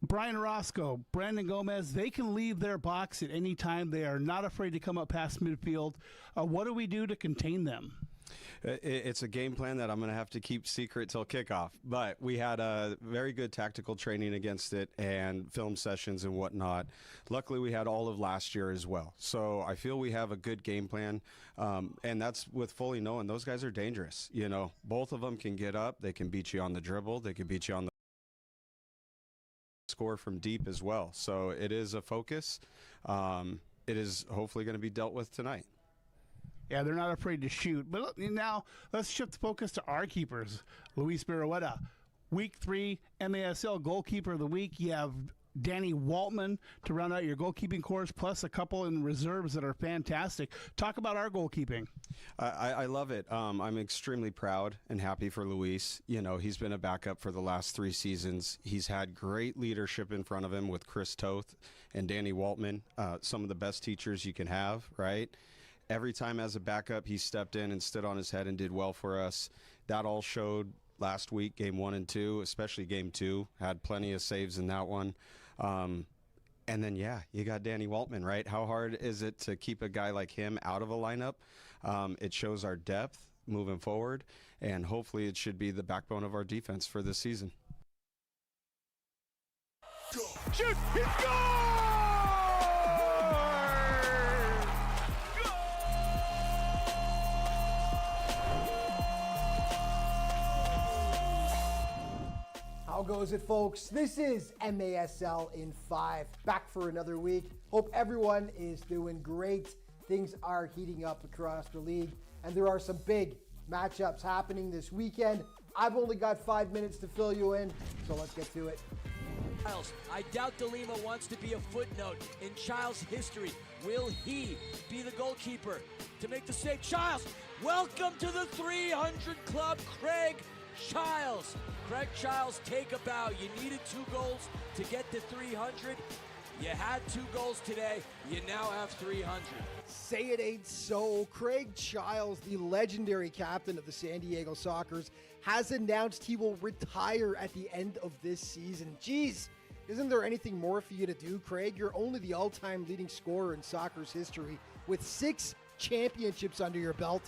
Brian Orozco, Brandon Gomez, they can leave their box at any time. They are not afraid to come up past midfield. What do we do to contain them? It's a game plan that I'm going to have to keep secret till kickoff. But we had a very good tactical training against it and film sessions and whatnot. Luckily, we had all of last year as well. So I feel we have a good game plan. And that's with fully knowing those guys are dangerous. You know, both of them can get up. They can beat you on the dribble. They can beat you on the score from deep as well. So it is a focus. It is hopefully going to be dealt with tonight. Yeah, they're not afraid to shoot. But now let's shift the focus to our keepers. Luis Berrueta, Week 3 MASL Goalkeeper of the Week. You have Danny Waltman to round out your goalkeeping course, plus a couple in reserves that are fantastic. Talk about our goalkeeping. I love it. I'm extremely proud and happy for Luis. You know, he's been a backup for the last 3 seasons. He's had great leadership in front of him with Chris Toth and Danny Waltman, some of the best teachers you can have, right? Every time as a backup, he stepped in and stood on his head and did well for us. That all showed last week, game 1 and 2, especially game 2. Had plenty of saves in that one. And then, yeah, you got Danny Waltman, right? How hard is it to keep a guy like him out of a lineup? It shows our depth moving forward, and hopefully it should be the backbone of our defense for this season. Shoot! He scores! How goes it, folks? This is MASL in 5, back for another week. Hope everyone is doing great. Things are heating up across the league, and there are some big matchups happening this weekend. I've only got 5 minutes to fill you in, so let's get to it. I doubt DeLima wants to be a footnote in Childs' history. Will he be the goalkeeper to make the save? Childs, welcome to the 300 Club, Craig Childs. Craig Childs, take a bow. You needed 2 goals to get to 300. You had 2 goals today. You now have 300. Say it ain't so. Craig Childs, the legendary captain of the San Diego Sockers, has announced he will retire at the end of this season. Jeez, isn't there anything more for you to do, Craig? You're only the all-time leading scorer in soccer's history with 6 championships under your belt.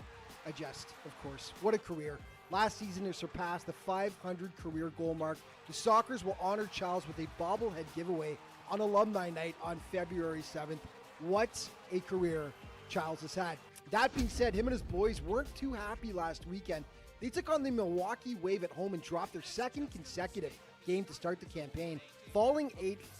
I jest, of course. What a career. Last season, he surpassed the 500 career goal mark. The Sockers will honor Childs with a bobblehead giveaway on Alumni Night on February 7th. What a career Childs has had. That being said, him and his boys weren't too happy last weekend. They took on the Milwaukee Wave at home and dropped their 2nd consecutive game to start the campaign, falling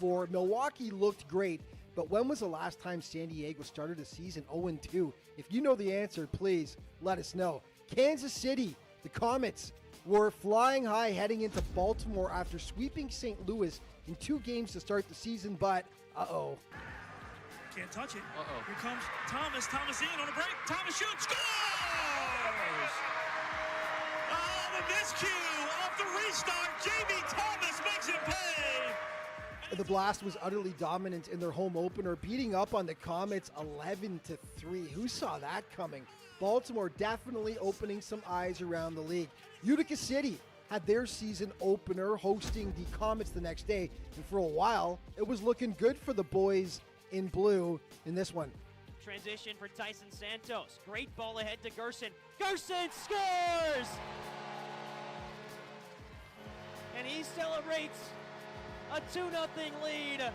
8-4. Milwaukee looked great, but when was the last time San Diego started a season 0-2? If you know the answer, please let us know. Kansas City, the Comets, were flying high heading into Baltimore after sweeping St. Louis in 2 games to start the season, but uh-oh. Can't touch it. Uh-oh. Here comes Thomas. Thomas in on a break. Thomas shoots. Scores! Oh, the miscue off the restart. J.B. Thomas makes him pay. The Blast was utterly dominant in their home opener, beating up on the Comets 11-3. Who saw that coming? Baltimore definitely opening some eyes around the league. Utica City had their season opener hosting the Comets the next day, and for a while, it was looking good for the boys in blue in this one. Transition for Tyson Santos. Great ball ahead to Gerson. Gerson scores! And he celebrates a 2-0 lead.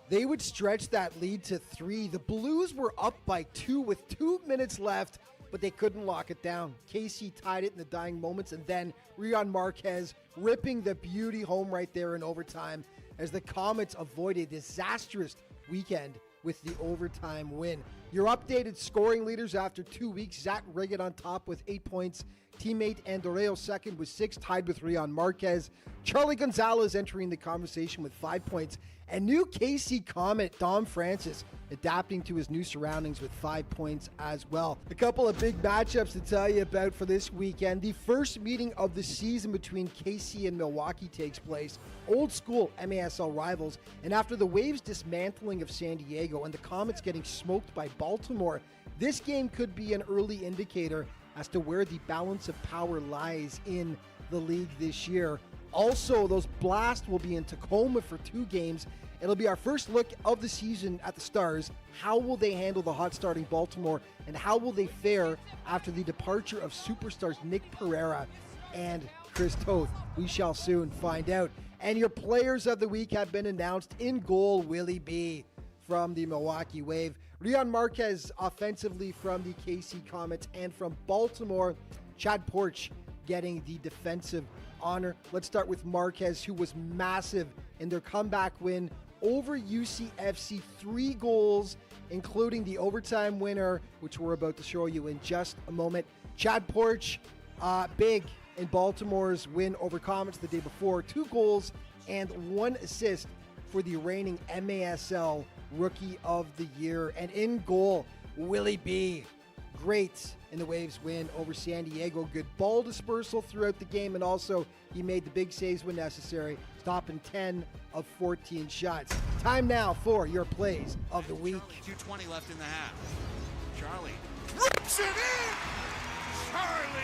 They would stretch that lead to 3. The Blues were up by 2 with 2 minutes left, but they couldn't lock it down. Casey tied it in the dying moments, and then Rion Marquez ripping the beauty home right there in overtime as the Comets avoid a disastrous weekend with the overtime win. Your updated scoring leaders after 2 weeks: Zach Riggett on top with 8 points. Teammate Andoreo second with 6, tied with Rion Marquez. Charlie Gonzalez entering the conversation with 5 points. And new KC Comet Dom Francis adapting to his new surroundings with 5 points as well. A couple of big matchups to tell you about for this weekend. The first meeting of the season between KC and Milwaukee takes place. Old school MASL rivals. And after the Waves' dismantling of San Diego and the Comets getting smoked by Baltimore, this game could be an early indicator as to where the balance of power lies in the league this year. Also, those Blast will be in Tacoma for 2 games. It'll be our first look of the season at the Stars. How will they handle the hot starting Baltimore, and how will they fare after the departure of superstars Nick Pereira and Chris Toth? We shall soon find out. And your players of the week have been announced. In goal, Willie B from the Milwaukee Wave. Rion Marquez offensively from the KC Comets, and from Baltimore, Chad Porch getting the defensive honor. Let's start with Marquez, who was massive in their comeback win over UCFC. 3 goals, including the overtime winner, which we're about to show you in just a moment. Chad Porch, big in Baltimore's win over Comets the day before. 2 goals and 1 assist for the reigning MASL Rookie of the Year. And in goal, Willie B. Great in the Waves win over San Diego. Good ball dispersal throughout the game, and also he made the big saves when necessary, stopping 10 of 14 shots. Time now for your plays of the week. 2:20 left in the half. Charlie rips it in. Charlie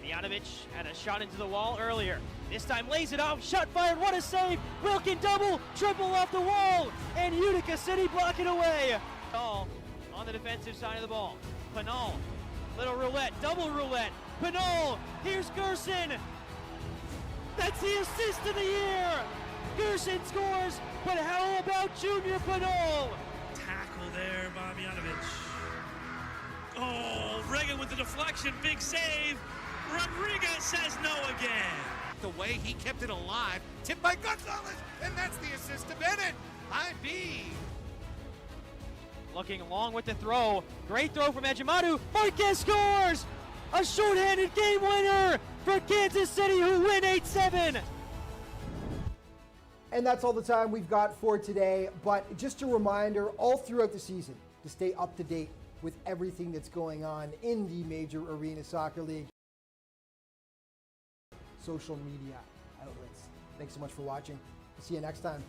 Mijanovic had a shot into the wall earlier. This time lays it off, shot fired, what a save! Wilkin double, triple off the wall, and Utica City blocking away. All on the defensive side of the ball. Pinal, little roulette, double roulette. Pinal, here's Gerson. That's the assist of the year. Gerson scores, but how about Junior Pinal? Tackle there by Mijanovic. Oh, Reagan with the deflection, big save. Rodriguez says no again. The way he kept it alive, tipped by Gonzalez, and that's the assist to Bennett. IB. Looking long with the throw. Great throw from Ejimadu. Marquez scores! A shorthanded game winner for Kansas City, who win 8-7. And that's all the time we've got for today. But just a reminder, all throughout the season, to stay up to date with everything that's going on in the Major Arena Soccer League. Social media outlets. Thanks so much for watching. See you next time.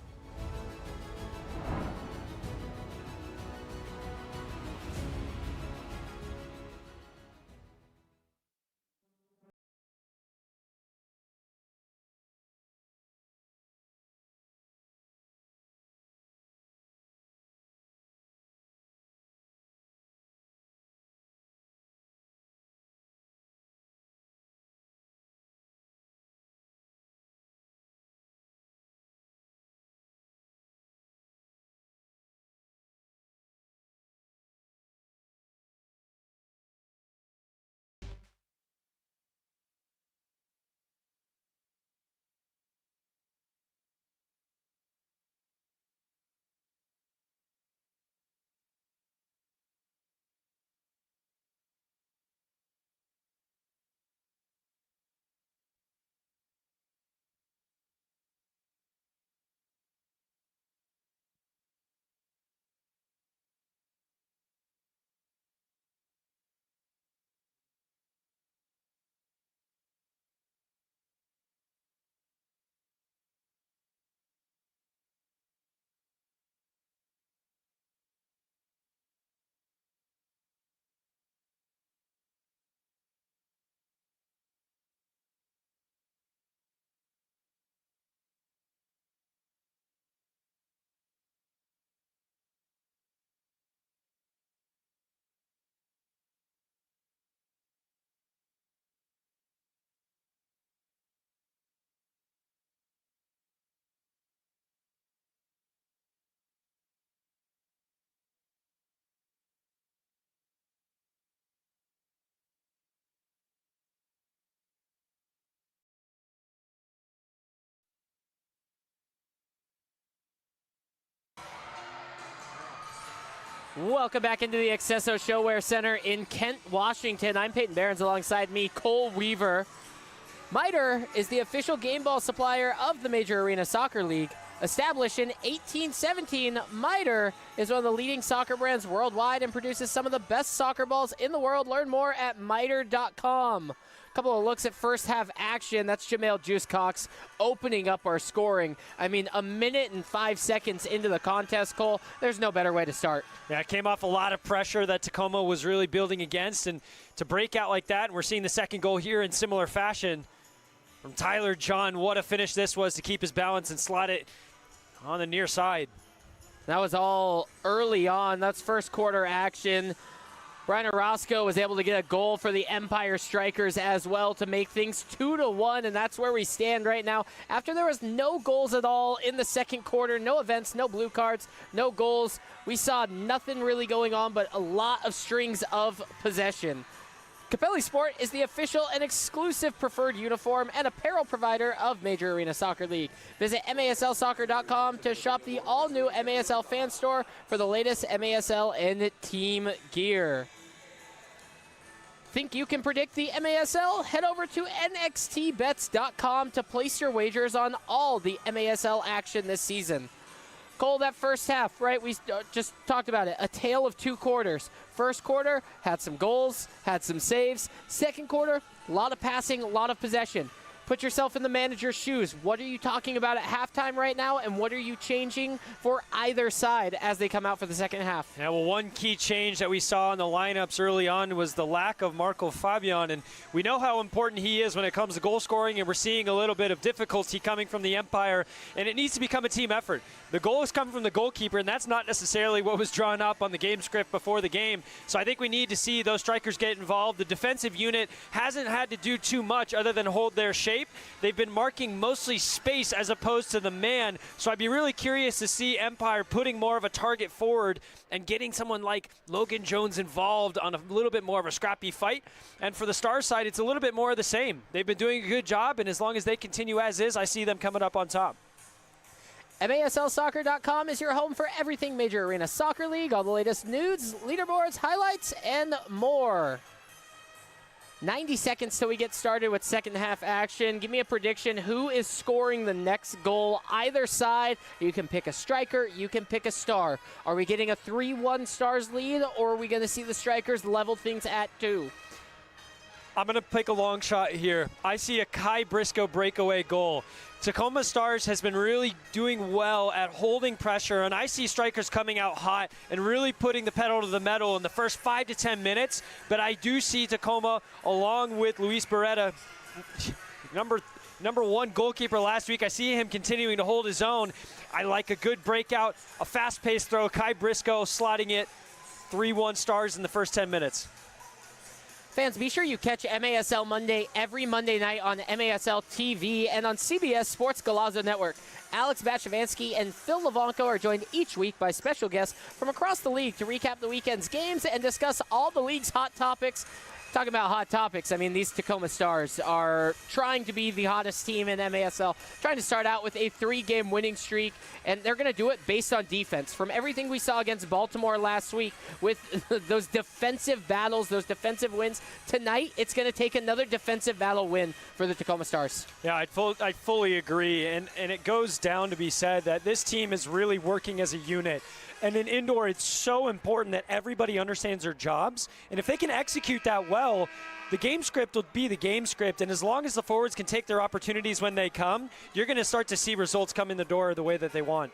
Welcome back into the Accesso Showwear Center in Kent, Washington. I'm Peyton Behrens, alongside me, Cole Weaver. Mitre is the official game ball supplier of the Major Arena Soccer League. Established in 1817, Mitre is one of the leading soccer brands worldwide and produces some of the best soccer balls in the world. Learn more at mitre.com. Couple of looks at first half action. That's Jamail Juice Cox opening up our scoring. I mean, a minute and 5 seconds into the contest, Cole, there's no better way to start. Yeah, it came off a lot of pressure that Tacoma was really building against, and to break out like that, and we're seeing the second goal here in similar fashion from Tyler John. What a finish this was to keep his balance and slot it on the near side. That was all early on. That's first quarter action. Brian Orozco was able to get a goal for the Empire Strykers as well to make things 2-1, and that's where we stand right now. After there was no goals at all in the second quarter, no events, no blue cards, no goals, we saw nothing really going on but a lot of strings of possession. Capelli Sport is the official and exclusive preferred uniform and apparel provider of Major Arena Soccer League. Visit MASLsoccer.com to shop the all-new MASL fan store for the latest MASL and team gear. Think you can predict the MASL? Head over to nxtbets.com to place your wagers on all the MASL action this season. Cole, that first half, right, we just talked about it, a tale of two quarters. First quarter, had some goals, had some saves. Second quarter, a lot of passing, a lot of possession. Put yourself in the manager's shoes. What are you talking about at halftime right now, and what are you changing for either side as they come out for the second half? Yeah, well, one key change that we saw in the lineups early on was the lack of Marco Fabian, and we know how important he is when it comes to goal scoring, and we're seeing a little bit of difficulty coming from the Empire, and it needs to become a team effort. The goal is coming from the goalkeeper, and that's not necessarily what was drawn up on the game script before the game. So I think we need to see those strikers get involved. The defensive unit hasn't had to do too much other than hold their shape. They've been marking mostly space as opposed to the man. So I'd be really curious to see Empire putting more of a target forward and getting someone like Logan Jones involved on a little bit more of a scrappy fight. And for the Stars side, it's a little bit more of the same. They've been doing a good job, and as long as they continue as is, I see them coming up on top. MASLsoccer.com is your home for everything Major Arena Soccer League, all the latest news, leaderboards, highlights, and more. 90 seconds till we get started with second half action. Give me a prediction. Who is scoring the next goal? Either side. You can pick a striker. You can pick a star. Are we getting a 3-1 Stars lead, or are we going to see the Strikers level things at 2? I'm going to pick a long shot here. I see a Kai Briscoe breakaway goal. Tacoma Stars has been really doing well at holding pressure, and I see Strikers coming out hot and really putting the pedal to the metal in the first 5 to 10 minutes. But I do see Tacoma, along with Luis Beretta, number one goalkeeper last week. I see him continuing to hold his own. I like a good breakout, a fast-paced throw. Kai Briscoe slotting it 3-1 Stars in the first 10 minutes. Fans, be sure you catch MASL Monday every Monday night on MASL TV and on CBS Sports Golazo Network. Alex Bachavansky and Phil Levanko are joined each week by special guests from across the league to recap the weekend's games and discuss all the league's hot topics. Talking about hot topics, I mean, these Tacoma Stars are trying to be the hottest team in MASL, trying to start out with a 3-game winning streak, and they're going to do it based on defense. From everything we saw against Baltimore last week with those defensive battles, those defensive wins, tonight it's going to take another defensive battle win for the Tacoma Stars. Yeah, I fully agree, and it goes down to be said that this team is really working as a unit. And in indoor, it's so important that everybody understands their jobs. And if they can execute that well, the game script will be the game script. And as long as the forwards can take their opportunities when they come, you're going to start to see results come in the door the way that they want.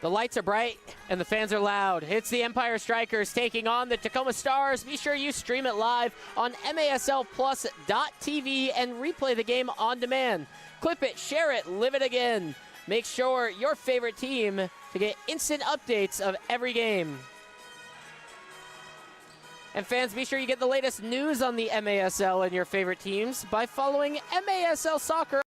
The lights are bright and the fans are loud. It's the Empire Strikers taking on the Tacoma Stars. Be sure you stream it live on MASLplus.tv and replay the game on demand. Clip it, share it, live it again. Make sure your favorite team to get instant updates of every game. And fans, be sure you get the latest news on the MASL and your favorite teams by following MASL Soccer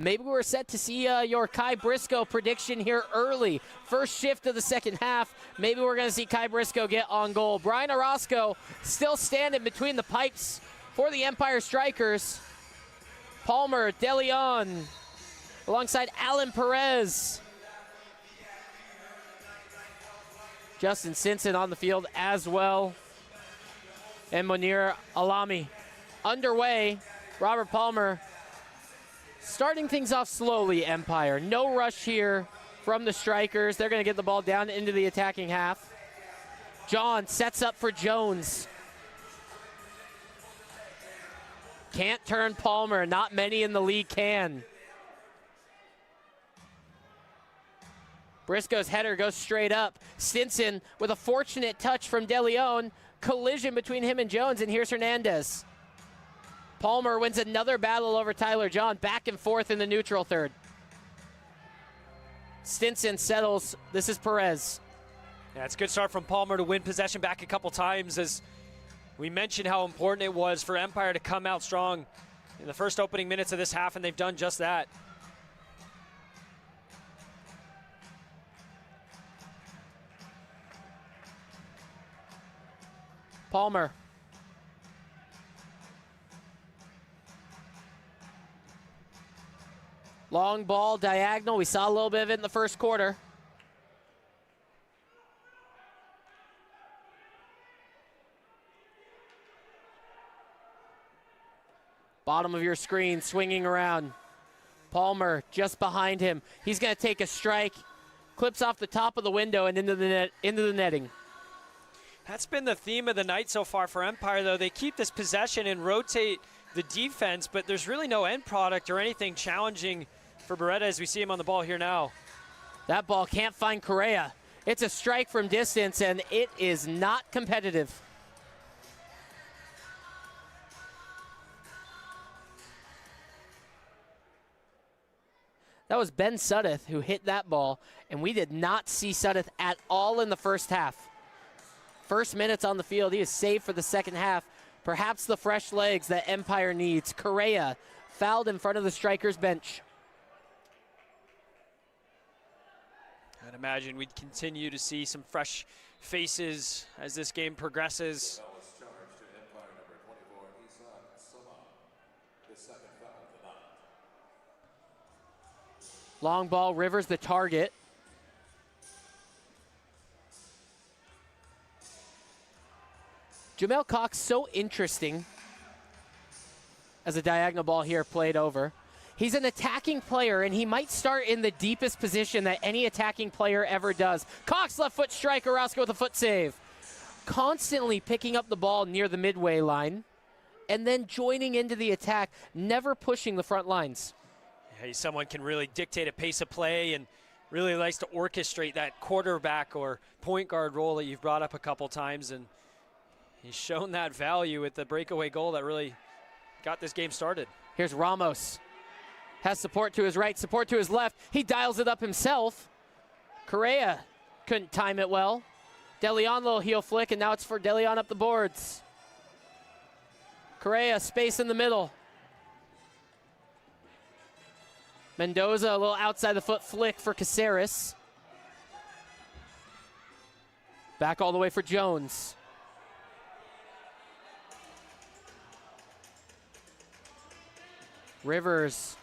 Maybe we're set to see your Kai Briscoe prediction here early. First shift of the second half. Maybe we're going to see Kai Briscoe get on goal. Brian Orozco still standing between the pipes for the Empire Strykers. Palmer, DeLeon, alongside Alan Perez. Justin Simpson on the field as well. And Munir Alami underway. Robert Palmer starting things off slowly, Empire. No rush here from the Strykers. They're going to get the ball down into the attacking half. John sets up for Jones. Can't turn Palmer. Not many in the league can. Briscoe's header goes straight up. Stinson with a fortunate touch from DeLeon. Collision between him and Jones, and here's Hernandez. Palmer wins another battle over Tyler John, back and forth in the neutral third. Stinson settles. This is Perez. Yeah, it's a good start from Palmer to win possession back a couple times, as we mentioned how important it was for Empire to come out strong in the first opening minutes of this half, and they've done just that. Palmer. Long ball, diagonal. We saw a little bit of it in the first quarter. Bottom of your screen, swinging around. Palmer just behind him. He's going to take a strike. Clips off the top of the window and into the netting. That's been the theme of the night so far for Empire, though. They keep this possession and rotate the defense, but there's really no end product or anything challenging for Beretta as we see him on the ball here now. That ball can't find Correa. It's a strike from distance, and it is not competitive. That was Ben Suddeth who hit that ball, and we did not see Suddeth at all in the first half. First minutes on the field, he is saved for the second half. Perhaps the fresh legs that Empire needs. Correa fouled in front of the Strykers bench. I'd imagine we'd continue to see some fresh faces as this game progresses. Long ball, Rivers the target. Jamel Cox, so interesting as a diagonal ball here played over. He's an attacking player, and he might start in the deepest position that any attacking player ever does. Cox left foot strike, Orozco with a foot save. Constantly picking up the ball near the midway line and then joining into the attack, never pushing the front lines. Yeah, he's someone can really dictate a pace of play and really likes to orchestrate that quarterback or point guard role that you've brought up a couple times, and he's shown that value with the breakaway goal that really got this game started. Here's Ramos. Has support to his right, support to his left. He dials it up himself. Correa couldn't time it well. DeLeon, little heel flick, and now it's for DeLeon up the boards. Correa, space in the middle. Mendoza, a little outside the foot flick for Caceres. Back all the way for Jones. Rivers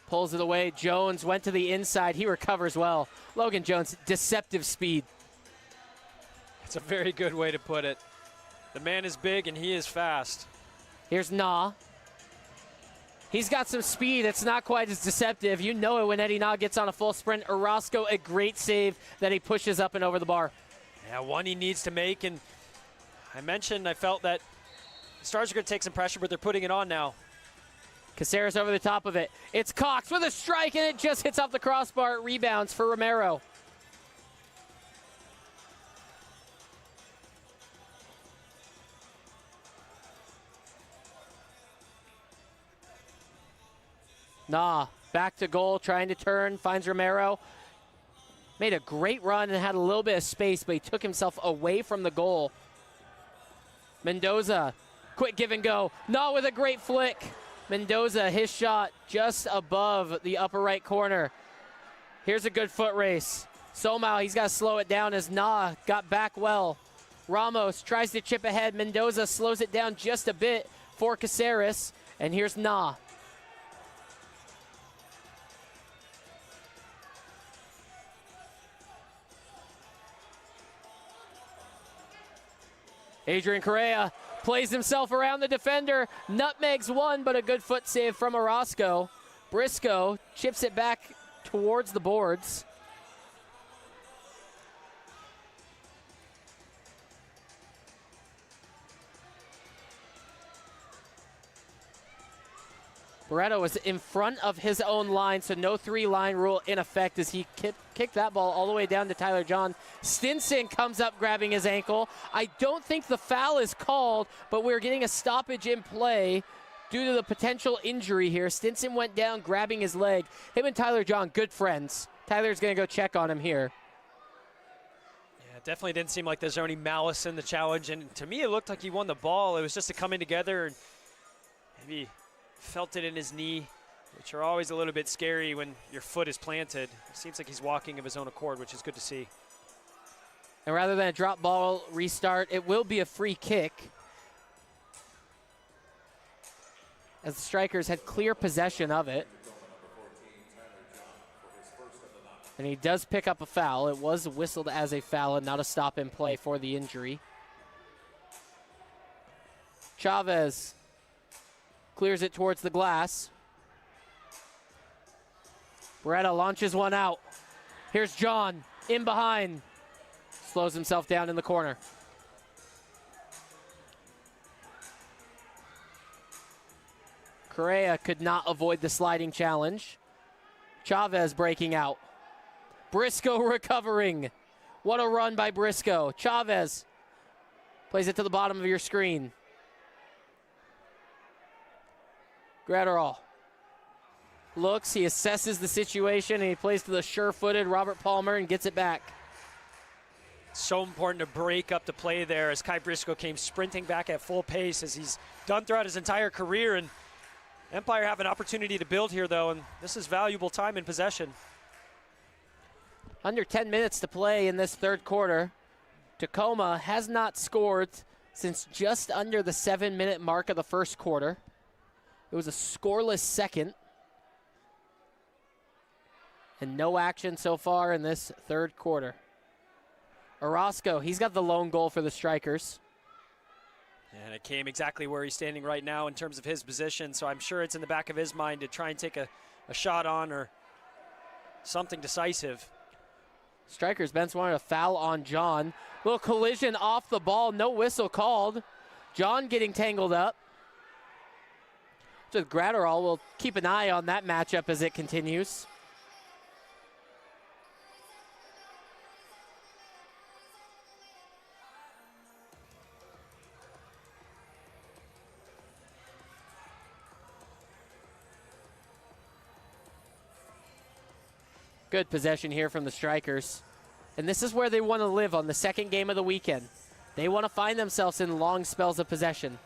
pulls it away. Jones went to the inside. He recovers well. Logan Jones, deceptive speed. It's a very good way to put it. The man is big and he is fast. Here's Na. He's got some speed. It's not quite as deceptive. You know it when Eddie Na gets on a full sprint. Orozco, a great save that he pushes up and over the bar. Yeah, one he needs to make, and I felt that the Stars are going to take some pressure, but they're putting it on now. Caceres over the top of it. It's Cox with a strike, and it just hits off the crossbar. It rebounds for Romero. Nah, back to goal, trying to turn, finds Romero. Made a great run and had a little bit of space, but he took himself away from the goal. Mendoza, quick give and go. Nah with a great flick. Mendoza, his shot just above the upper right corner. Here's a good foot race. Somehow he's got to slow it down as Na got back well. Ramos tries to chip ahead. Mendoza slows it down just a bit for Caceres. And here's Na. Adrian Correa plays himself around the defender. Nutmegs one, but a good foot save from Orozco. Briscoe chips it back towards the boards. Barreto was in front of his own line, so no three-line rule in effect as he kicked that ball all the way down to Tyler John. Stinson comes up grabbing his ankle. I don't think the foul is called, but we're getting a stoppage in play due to the potential injury here. Stinson went down grabbing his leg. Him and Tyler John, good friends. Tyler's going to go check on him here. Yeah, it definitely didn't seem like there's any malice in the challenge, and to me it looked like he won the ball. It was just a coming together, and maybe felt it in his knee, which are always a little bit scary when your foot is planted. It seems like he's walking of his own accord, which is good to see. And rather than a drop ball restart, it will be a free kick, as the Strykers had clear possession of it. And he does pick up a foul. It was whistled as a foul and not a stop in play for the injury. Chavez clears it towards the glass. Beretta launches one out. Here's John in behind. Slows himself down in the corner. Correa could not avoid the sliding challenge. Chavez breaking out. Briscoe recovering. What a run by Briscoe. Chavez plays it to the bottom of your screen. Gratterall looks, he assesses the situation, and he plays to the sure-footed Robert Palmer and gets it back. So important to break up the play there as Kai Briscoe came sprinting back at full pace as he's done throughout his entire career. And Empire have an opportunity to build here, though, and this is valuable time in possession. Under 10 minutes to play in this third quarter. Tacoma has not scored since just under the 7-minute mark of the first quarter. It was a scoreless second. And no action so far in this third quarter. Orozco, he's got the lone goal for the Strykers. And it came exactly where he's standing right now in terms of his position, so I'm sure it's in the back of his mind to try and take a shot on or something decisive. Strykers bench wanted a foul on John. Little collision off the ball, no whistle called. John getting tangled up. So Gratterall will keep an eye on that matchup as it continues. Good possession here from the Strykers. And this is where they want to live on the second game of the weekend. They want to find themselves in long spells of possession.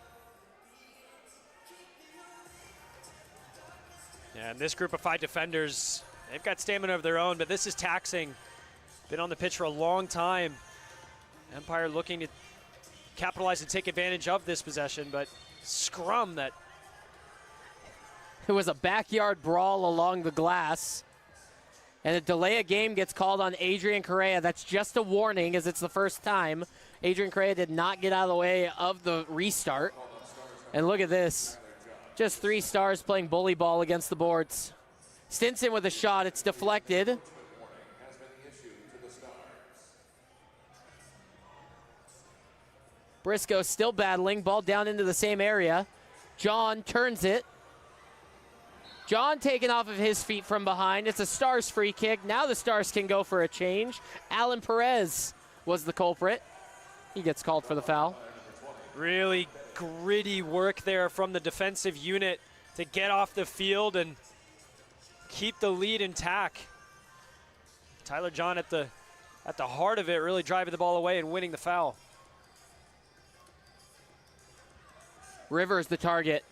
Yeah, and this group of 5 defenders, they've got stamina of their own, but this is taxing. Been on the pitch for a long time. Empire looking to capitalize and take advantage of this possession, but scrum that. It was a backyard brawl along the glass. And a delay of game gets called on Adrian Correa. That's just a warning as it's the first time. Adrian Correa did not get out of the way of the restart. And look at this. Just 3 stars playing bully ball against the boards. Stinson with a shot. It's deflected. Briscoe still battling. Ball down into the same area. John turns it. John taken off of his feet from behind. It's a Stars free kick. Now the Stars can go for a change. Alan Perez was the culprit. He gets called for the foul. Really gritty work there from the defensive unit to get off the field and keep the lead intact. Tyler John at the heart of it, really driving the ball away and winning the foul. Rivers the target.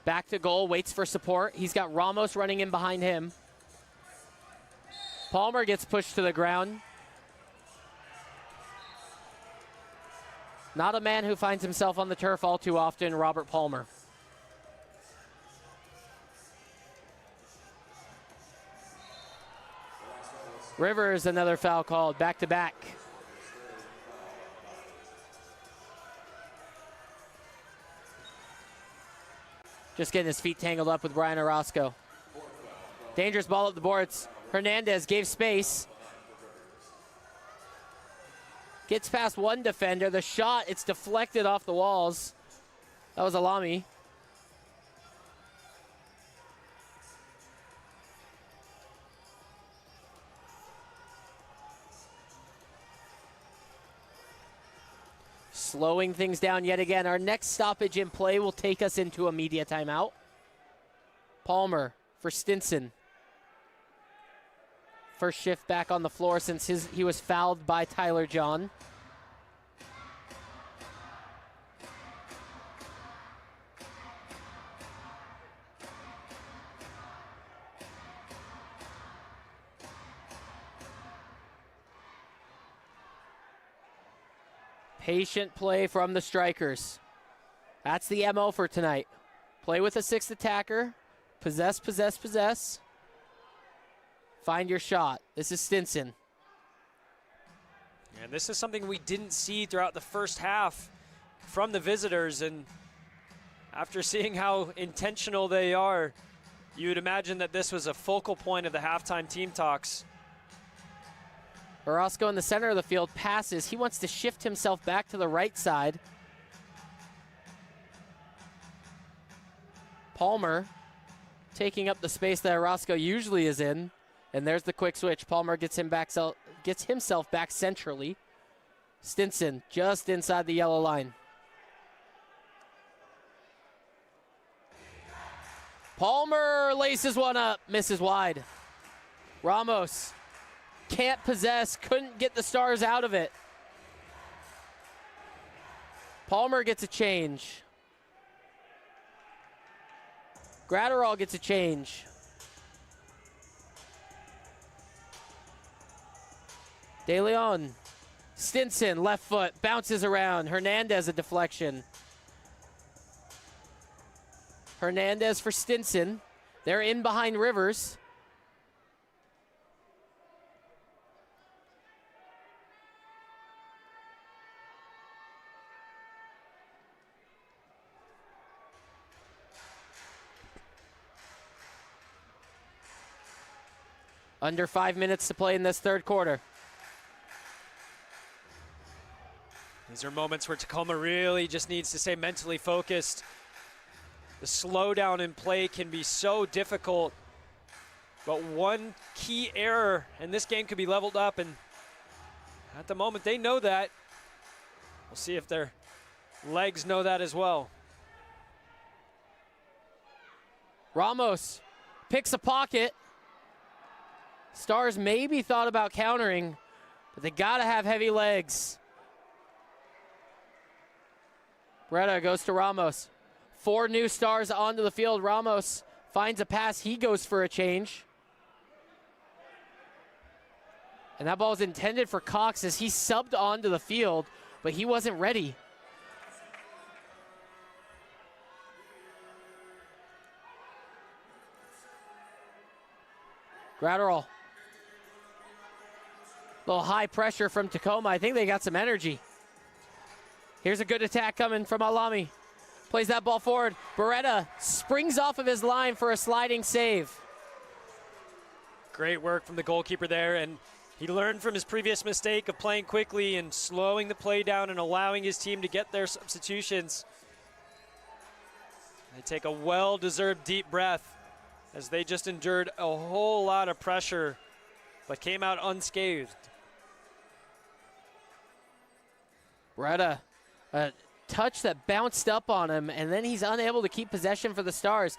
Back to goal, waits for support. He's got Ramos running in behind him. Palmer gets pushed to the ground. Not a man who finds himself on the turf all too often, Robert Palmer. Rivers, another foul called, back to back. Just getting his feet tangled up with Brian Orozco. Dangerous ball up the boards. Hernandez gave space. Gets past one defender. The shot, it's deflected off the walls. That was Alami. Slowing things down yet again. Our next stoppage in play will take us into a media timeout. Palmer for Stinson. First shift back on the floor since he was fouled by Tyler John. Patient play from the Strykers. That's the MO for tonight. Play with a sixth attacker. Possess, possess, possess. Find your shot. This is Stinson. And this is something we didn't see throughout the first half from the visitors. And after seeing how intentional they are, you would imagine that this was a focal point of the halftime team talks. Orozco in the center of the field passes. He wants to shift himself back to the right side. Palmer taking up the space that Orozco usually is in. And there's the quick switch. Palmer gets himself back centrally. Stinson just inside the yellow line. Palmer laces one up, misses wide. Ramos can't possess, couldn't get the Stars out of it. Palmer gets a change. Gratterall gets a change. De Leon. Stinson, left foot, bounces around. Hernandez, a deflection. Hernandez for Stinson. They're in behind Rivers. Under 5 minutes to play in this third quarter. These are moments where Tacoma really just needs to stay mentally focused. The slowdown in play can be so difficult, but one key error and this game could be leveled up, and at the moment they know that. We'll see if their legs know that as well. Ramos picks a pocket. Stars maybe thought about countering, but they gotta have heavy legs. Bretta goes to Ramos. 4 new Stars onto the field. Ramos finds a pass. He goes for a change. And that ball is intended for Cox as he subbed onto the field, but he wasn't ready. Gratterall. Little high pressure from Tacoma. I think they got some energy. Here's a good attack coming from Alami. Plays that ball forward. Beretta springs off of his line for a sliding save. Great work from the goalkeeper there, and he learned from his previous mistake of playing quickly and slowing the play down and allowing his team to get their substitutions. They take a well-deserved deep breath as they just endured a whole lot of pressure but came out unscathed. Beretta, a touch that bounced up on him, and then he's unable to keep possession for the Stars.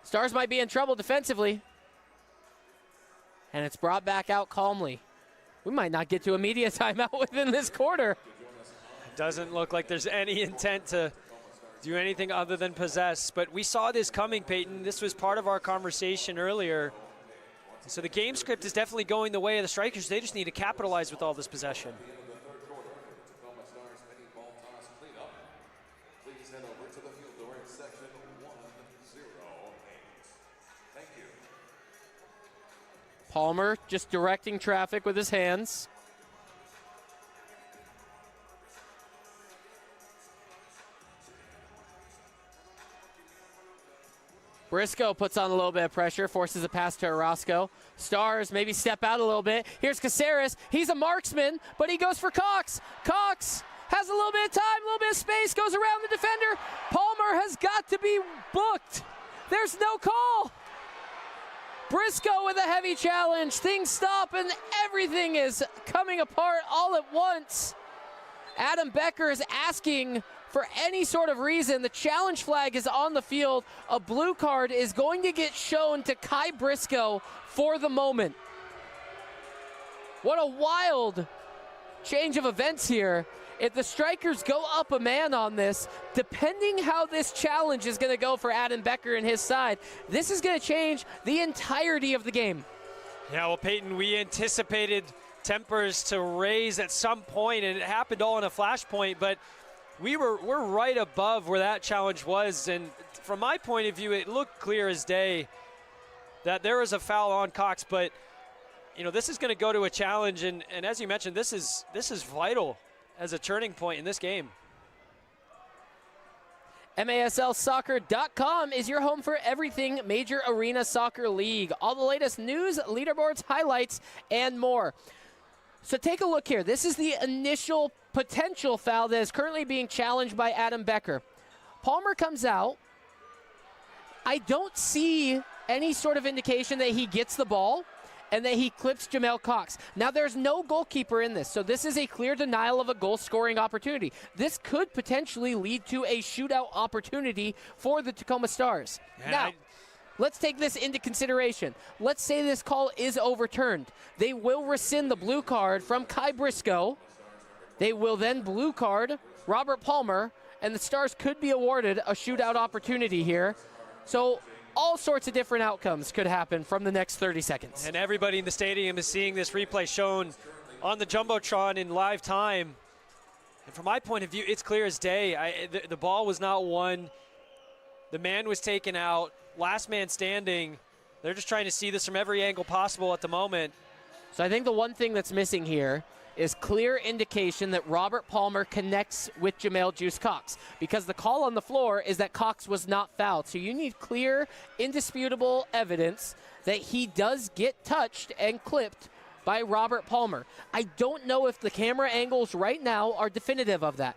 Stars might be in trouble defensively. And it's brought back out calmly. We might not get to a media timeout within this quarter. It doesn't look like there's any intent to do anything other than possess. But we saw this coming, Peyton. This was part of our conversation earlier. So the game script is definitely going the way of the Strykers. They just need to capitalize with all this possession. Palmer just directing traffic with his hands. Briscoe puts on a little bit of pressure, forces a pass to Orozco. Stars maybe step out a little bit. Here's Caceres. He's a marksman, but he goes for Cox. Cox has a little bit of time, a little bit of space, goes around the defender. Palmer has got to be booked. There's no call. Briscoe with a heavy challenge. Things stop and everything is coming apart all at once. Adam Becker is asking for any sort of reason. The challenge flag is on the field. A blue card is going to get shown to Kai Briscoe for the moment. What a wild change of events here. If the Strykers go up a man on this, depending how this challenge is going to go for Adam Becker and his side, this is going to change the entirety of the game. Yeah, well, Peyton, we anticipated tempers to raise at some point, and it happened all in a flashpoint, but we're right above where that challenge was, and from my point of view, it looked clear as day that there was a foul on Cox, but you know, this is going to go to a challenge, and as you mentioned, this is vital as a turning point in this game. MASLsoccer.com is your home for everything Major Arena Soccer League. All the latest news, leaderboards, highlights, and more. So take a look here. This is the initial potential foul that is currently being challenged by Adam Becker. Palmer comes out. I don't see any sort of indication that he gets the ball and that he clips Jamel Cox. Now, there's no goalkeeper in this, so this is a clear denial of a goal-scoring opportunity. This could potentially lead to a shootout opportunity for the Tacoma Stars. Yeah, now, let's take this into consideration. Let's say this call is overturned. They will rescind the blue card from Kai Briscoe. They will then blue card Robert Palmer, and the Stars could be awarded a shootout opportunity here. So all sorts of different outcomes could happen from the next 30 seconds. And everybody in the stadium is seeing this replay shown on the Jumbotron in live time. And from my point of view, it's clear as day. The ball was not won. The man was taken out. Last man standing. They're just trying to see this from every angle possible at the moment. So I think the one thing that's missing here is clear indication that Robert Palmer connects with Jamel Juice Cox, because the call on the floor is that Cox was not fouled. So you need clear, indisputable evidence that he does get touched and clipped by Robert Palmer. I don't know if the camera angles right now are definitive of that.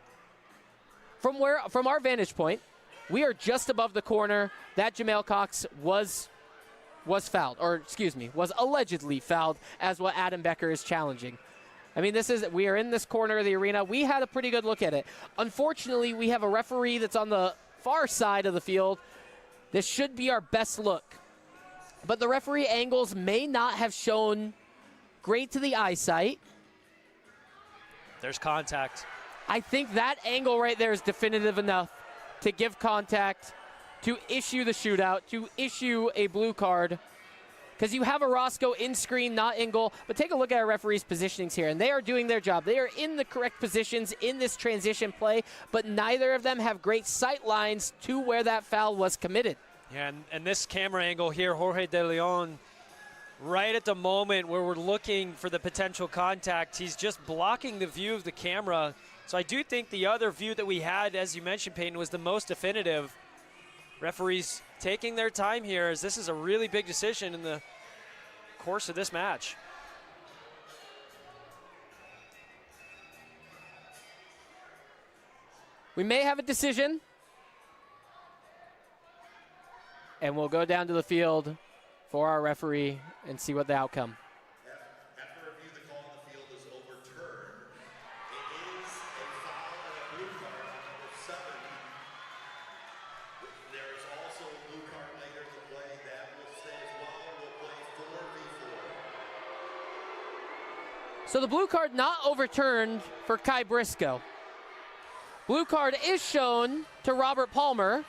From our vantage point, we are just above the corner that Jamel Cox was fouled, or excuse me, was allegedly fouled, as what Adam Becker is challenging. I mean, we are in this corner of the arena. We had a pretty good look at it. Unfortunately, we have a referee that's on the far side of the field. This should be our best look. But the referee angles may not have shown great to the eyesight. There's contact. I think that angle right there is definitive enough to give contact, to issue the shootout, to issue a blue card. Because you have Orozco in screen, not in goal. But take a look at our referees' positionings here, and they are doing their job. They are in the correct positions in this transition play, but neither of them have great sight lines to where that foul was committed. Yeah, and this camera angle here, Jorge De Leon, right at the moment where we're looking for the potential contact, he's just blocking the view of the camera. So I do think the other view that we had, as you mentioned, Peyton, was the most definitive. Referees taking their time here, as this is a really big decision in the course of this match. We may have a decision, and we'll go down to the field for our referee and see what the outcome. After review, the call on the field is overturned. It is a foul and a blue card on number 7. There is also a blue card later to play. That will stay as well. We'll play 4v4. So the blue card not overturned for Kai Briscoe. Blue card is shown to Robert Palmer.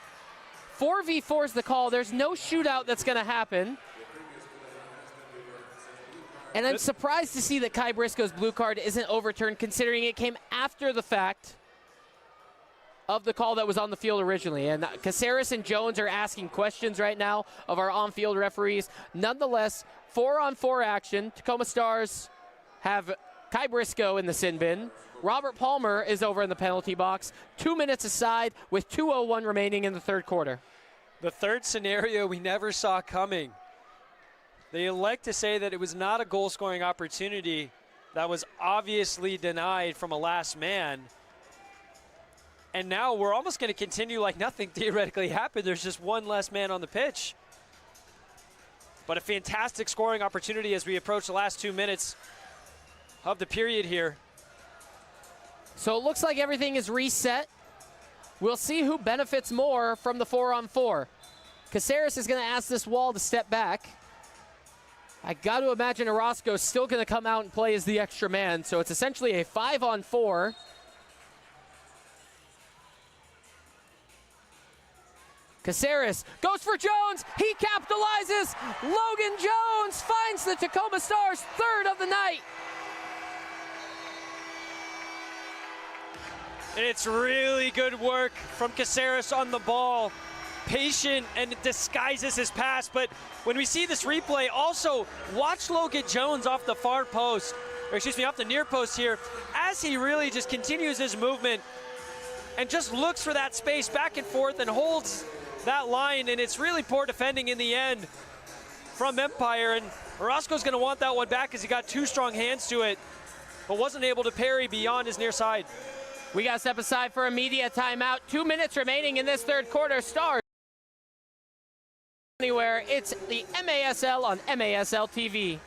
4v4 is the call. There's no shootout that's going to happen. And I'm surprised to see that Kai Briscoe's blue card isn't overturned, considering it came after the fact of the call that was on the field originally. And Caceres and Jones are asking questions right now of our on-field referees. Nonetheless, 4-on-4 action. Tacoma Stars have Kai Briscoe in the sin bin. Robert Palmer is over in the penalty box. 2 minutes aside with 2:01 remaining in the third quarter. The third scenario we never saw coming. They elect to say that it was not a goal-scoring opportunity that was obviously denied from a last man. And now we're almost going to continue like nothing theoretically happened. There's just one less man on the pitch. But a fantastic scoring opportunity as we approach the last 2 minutes of the period here. So it looks like everything is reset. We'll see who benefits more from the 4-on-4. Caceres is going to ask this wall to step back. I got to imagine Orozco's still going to come out and play as the extra man. So it's essentially a 5-on-4. Caceres goes for Jones. He capitalizes. Logan Jones finds the Tacoma Stars' third of the night. And it's really good work from Caceres on the ball. Patient, and it disguises his pass. But when we see this replay, also watch Logan Jones off the far post, or excuse me, off the near post here, as he really just continues his movement and just looks for that space back and forth and holds that line. And it's really poor defending in the end from Empire. And Orozco's going to want that one back because he got two strong hands to it, but wasn't able to parry beyond his near side. We got to step aside for a media timeout. 2 minutes remaining in this third quarter. Stars anywhere. It's the MASL on MASL TV.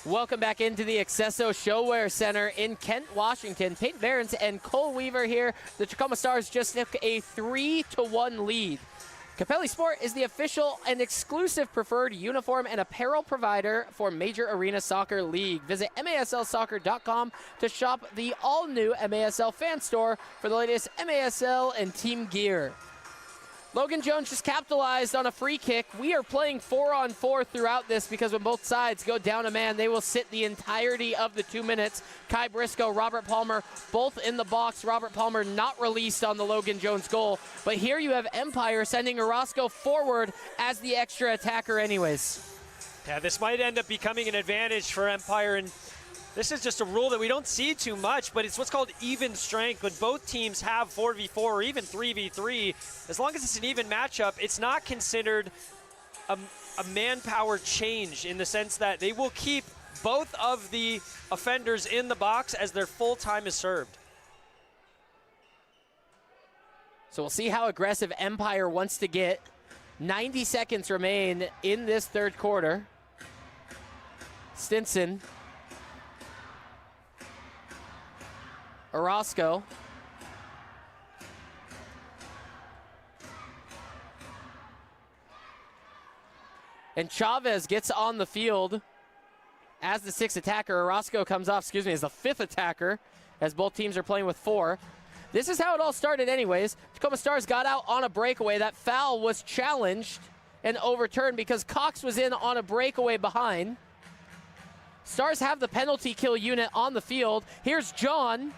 Welcome back into the Accesso Showwear Center in Kent, Washington. Peyton Behrens and Cole Weaver here. The Tacoma Stars just took a 3-1 lead. Capelli Sport is the official and exclusive preferred uniform and apparel provider for Major Arena Soccer League. Visit MASLsoccer.com to shop the all-new MASL fan store for the latest MASL and team gear. Logan Jones just capitalized on a free kick. We are playing 4-on-4 throughout this because when both sides go down a man, they will sit the entirety of the 2 minutes. Kai Briscoe, Robert Palmer, both in the box. Robert Palmer not released on the Logan Jones goal. But here you have Empire sending Orozco forward as the extra attacker anyways. Yeah, this might end up becoming an advantage for Empire, and this is just a rule that we don't see too much, but it's what's called even strength. When both teams have 4v4 or even 3v3, as long as it's an even matchup, it's not considered a manpower change in the sense that they will keep both of the offenders in the box as their full time is served. So we'll see how aggressive Empire wants to get. 90 seconds remain in this third quarter. Stinson Orozco. And Chavez gets on the field as the 6th attacker. Orozco comes off, as the 5th attacker, as both teams are playing with 4. This is how it all started anyways. Tacoma Stars got out on a breakaway. That foul was challenged and overturned because Cox was in on a breakaway behind. Stars have the penalty kill unit on the field. Here's John.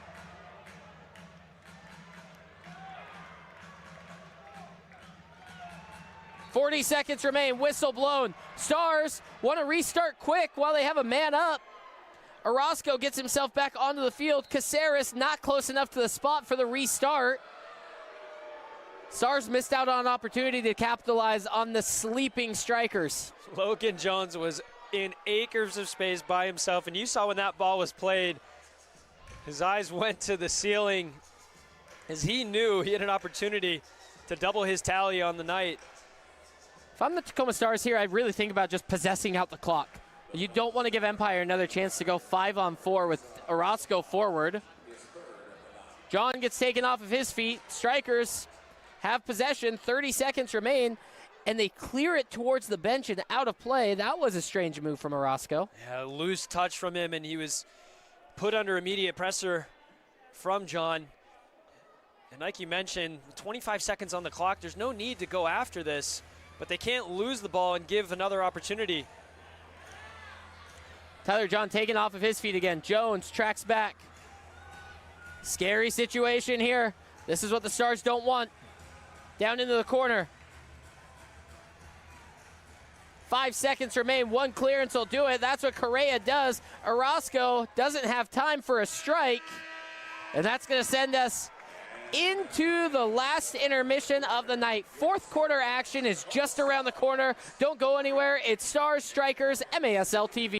.40 seconds remain, whistle blown. Stars want to restart quick while they have a man up. Orozco gets himself back onto the field. Caceres not close enough to the spot for the restart. Stars missed out on an opportunity to capitalize on the sleeping Strykers. Logan Jones was in acres of space by himself, and you saw when that ball was played, his eyes went to the ceiling as he knew he had an opportunity to double his tally on the night. If I'm the Tacoma Stars here, I'd really think about just possessing out the clock. You don't want to give Empire another chance to go 5-on-4 with Orozco forward. John gets taken off of his feet. Strykers have possession, 30 seconds remain, and they clear it towards the bench and out of play. That was a strange move from Orozco. Yeah, loose touch from him, and he was put under immediate pressure from John. And like you mentioned, 25 seconds on the clock, there's no need to go after this, but they can't lose the ball and give another opportunity. Tyler John taken off of his feet again. Jones tracks back. Scary situation here. This is what the Stars don't want. Down into the corner. 5 seconds remain. One clearance will do it. That's what Correa does. Orozco doesn't have time for a strike. And that's going to send us into the last intermission of the night. Fourth quarter action is just around the corner. Don't go anywhere. It's Stars Strykers, MASL TV.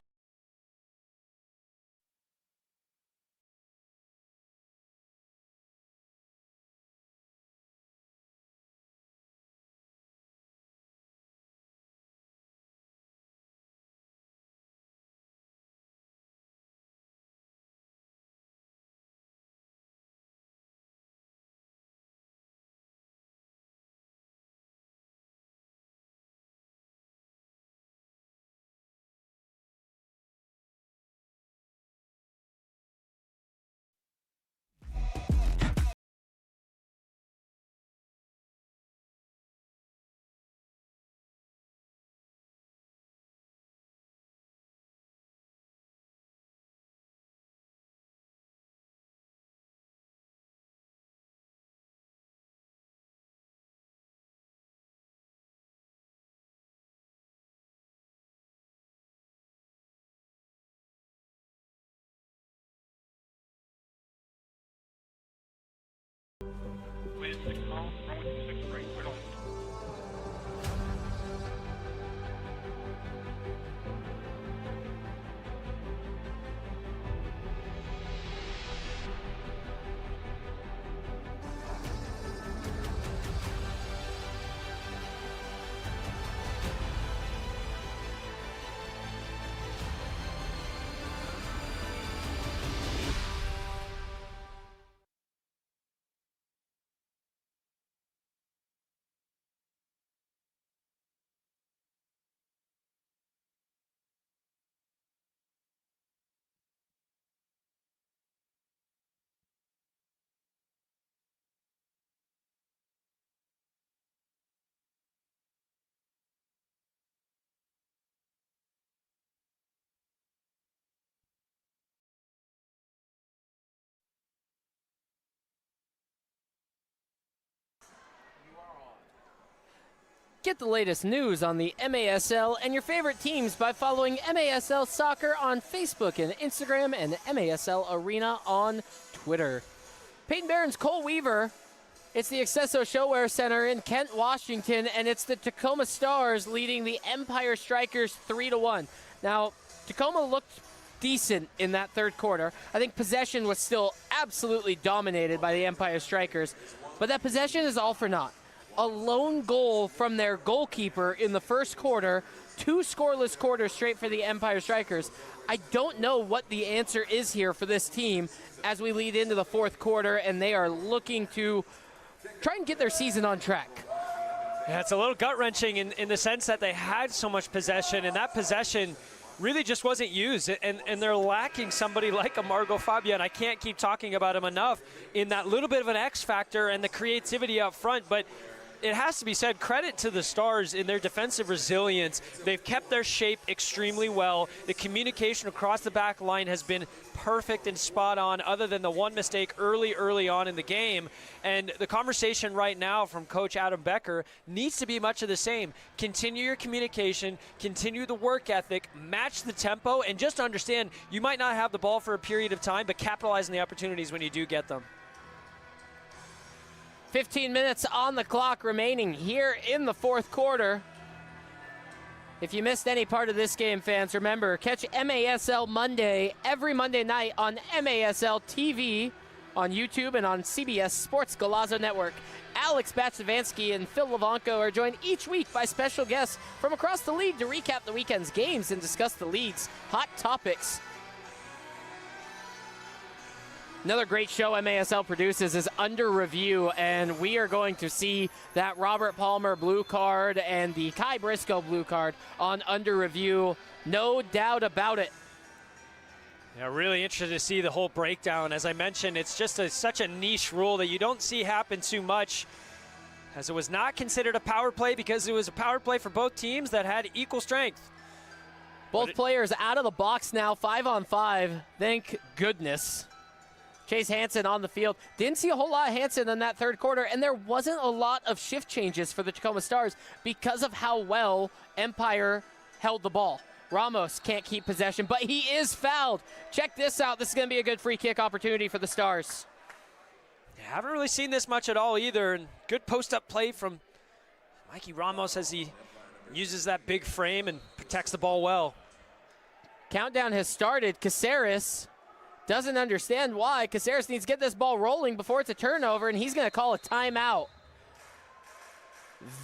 Get the latest news on the MASL and your favorite teams by following MASL Soccer on Facebook and Instagram and MASL Arena on Twitter. Peyton Barron's Cole Weaver. It's the Accesso Showwear Center in Kent, Washington, and it's the Tacoma Stars leading the Empire Strykers 3-1. Now, Tacoma looked decent in that third quarter. I think possession was still absolutely dominated by the Empire Strykers, but that possession is all for naught. A lone goal from their goalkeeper in the first quarter 2 scoreless quarters straight for the Empire Strikers. I don't know what the answer is here for this team as we lead into the 4th quarter, and they are looking to try and get their season on track. Yeah, it's a little gut-wrenching in the sense that they had so much possession, and that possession really just wasn't used, and they're lacking somebody like a Margot Fabia, and I can't keep talking about him enough in that little bit of an X factor and the creativity up front. But it has to be said, credit to the Stars in their defensive resilience. They've kept their shape extremely well. The communication across the back line has been perfect and spot on, other than the one mistake early on in the game. And the conversation right now from Coach Adam Becker needs to be much of the same. Continue your communication, continue the work ethic, match the tempo, and just understand you might not have the ball for a period of time, but capitalize on the opportunities when you do get them. 15 minutes on the clock remaining here in the 4th quarter. If you missed any part of this game, fans, remember, catch MASL Monday every Monday night on MASL TV on YouTube and on CBS Sports Golazo Network. Alex Batsavansky and Phil Levanko are joined each week by special guests from across the league to recap the weekend's games and discuss the league's hot topics. Another great show MASL produces is Under Review, and we are going to see that Robert Palmer blue card and the Kai Briscoe blue card on Under Review. No doubt about it. Yeah, really interested to see the whole breakdown. As I mentioned, it's just such a niche rule that you don't see happen too much, as it was not considered a power play because it was a power play for both teams that had equal strength. Both players out of the box now, 5-on-5. Thank goodness. Chase Hansen on the field. Didn't see a whole lot of Hansen in that 3rd quarter, and there wasn't a lot of shift changes for the Tacoma Stars because of how well Empire held the ball. Ramos can't keep possession, but he is fouled. Check this out. This is going to be a good free kick opportunity for the Stars. Yeah, haven't really seen this much at all either, and good post-up play from Mikey Ramos as he uses that big frame and protects the ball well. Countdown has started. Caceres doesn't understand why. Caceres needs to get this ball rolling before it's a turnover, and he's going to call a timeout.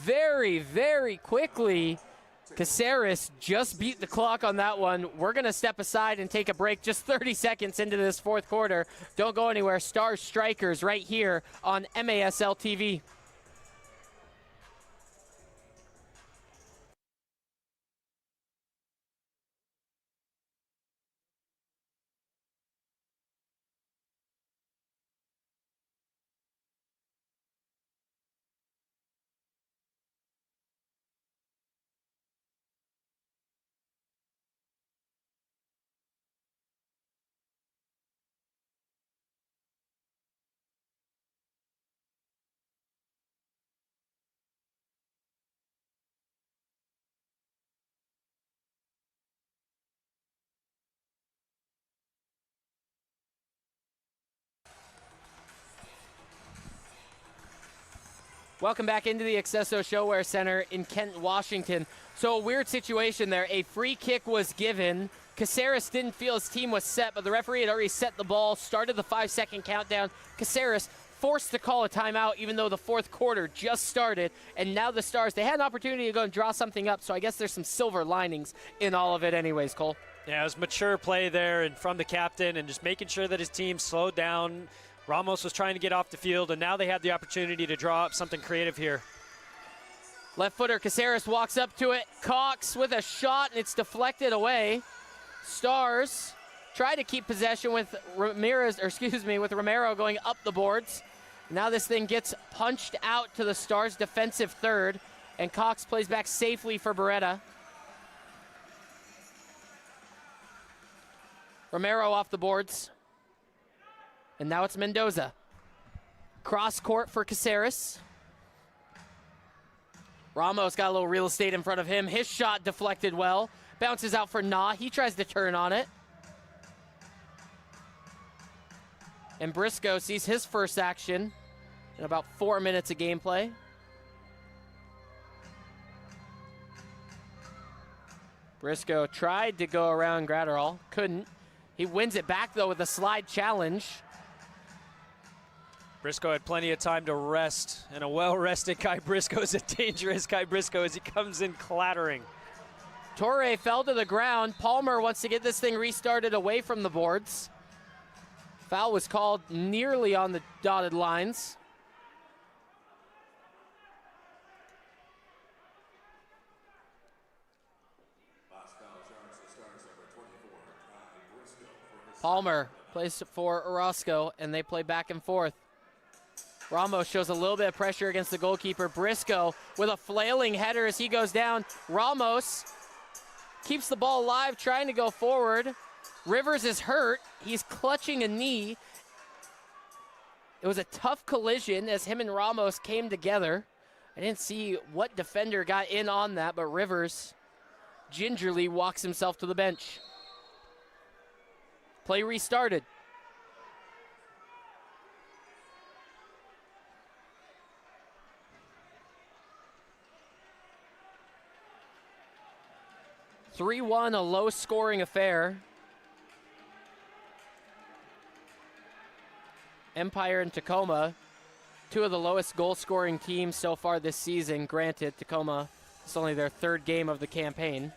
Very, very quickly, Caceres just beat the clock on that one. We're going to step aside and take a break just 30 seconds into this 4th quarter. Don't go anywhere. Stars Strikers right here on MASL TV. Welcome back into the Accesso Showwear Center in Kent, Washington. So a weird situation there. A free kick was given. Caceres didn't feel his team was set, but the referee had already set the ball, started the 5-second countdown. Caceres forced to call a timeout even though the 4th quarter just started, and now the Stars, they had an opportunity to go and draw something up, so I guess there's some silver linings in all of it anyways, Cole. Yeah, it was mature play there and from the captain and just making sure that his team slowed down. Ramos was trying to get off the field, and now they had the opportunity to draw up something creative here. Left footer Caceres walks up to it. Cox with a shot, and it's deflected away. Stars try to keep possession with with Romero going up the boards. Now this thing gets punched out to the Stars' defensive 3rd, and Cox plays back safely for Beretta. Romero off the boards. And now it's Mendoza. Cross court for Caceres. Ramos got a little real estate in front of him. His shot deflected well. Bounces out for Na. He tries to turn on it. And Briscoe sees his first action in about 4 minutes of gameplay. Briscoe tried to go around Gratterall. Couldn't. He wins it back, though, with a slide challenge. Briscoe had plenty of time to rest, and a well-rested Kai Briscoe is a dangerous Kai Briscoe as he comes in clattering. Torre fell to the ground. Palmer wants to get this thing restarted away from the boards. Foul was called nearly on the dotted lines. Palmer plays for Orozco, and they play back and forth. Ramos shows a little bit of pressure against the goalkeeper. Briscoe with a flailing header as he goes down. Ramos keeps the ball alive, trying to go forward. Rivers is hurt. He's clutching a knee. It was a tough collision as him and Ramos came together. I didn't see what defender got in on that, but Rivers gingerly walks himself to the bench. Play restarted. (3-1), a low-scoring affair. Empire and Tacoma, two of the lowest goal-scoring teams so far this season. Granted, Tacoma, it's only their third game of the campaign.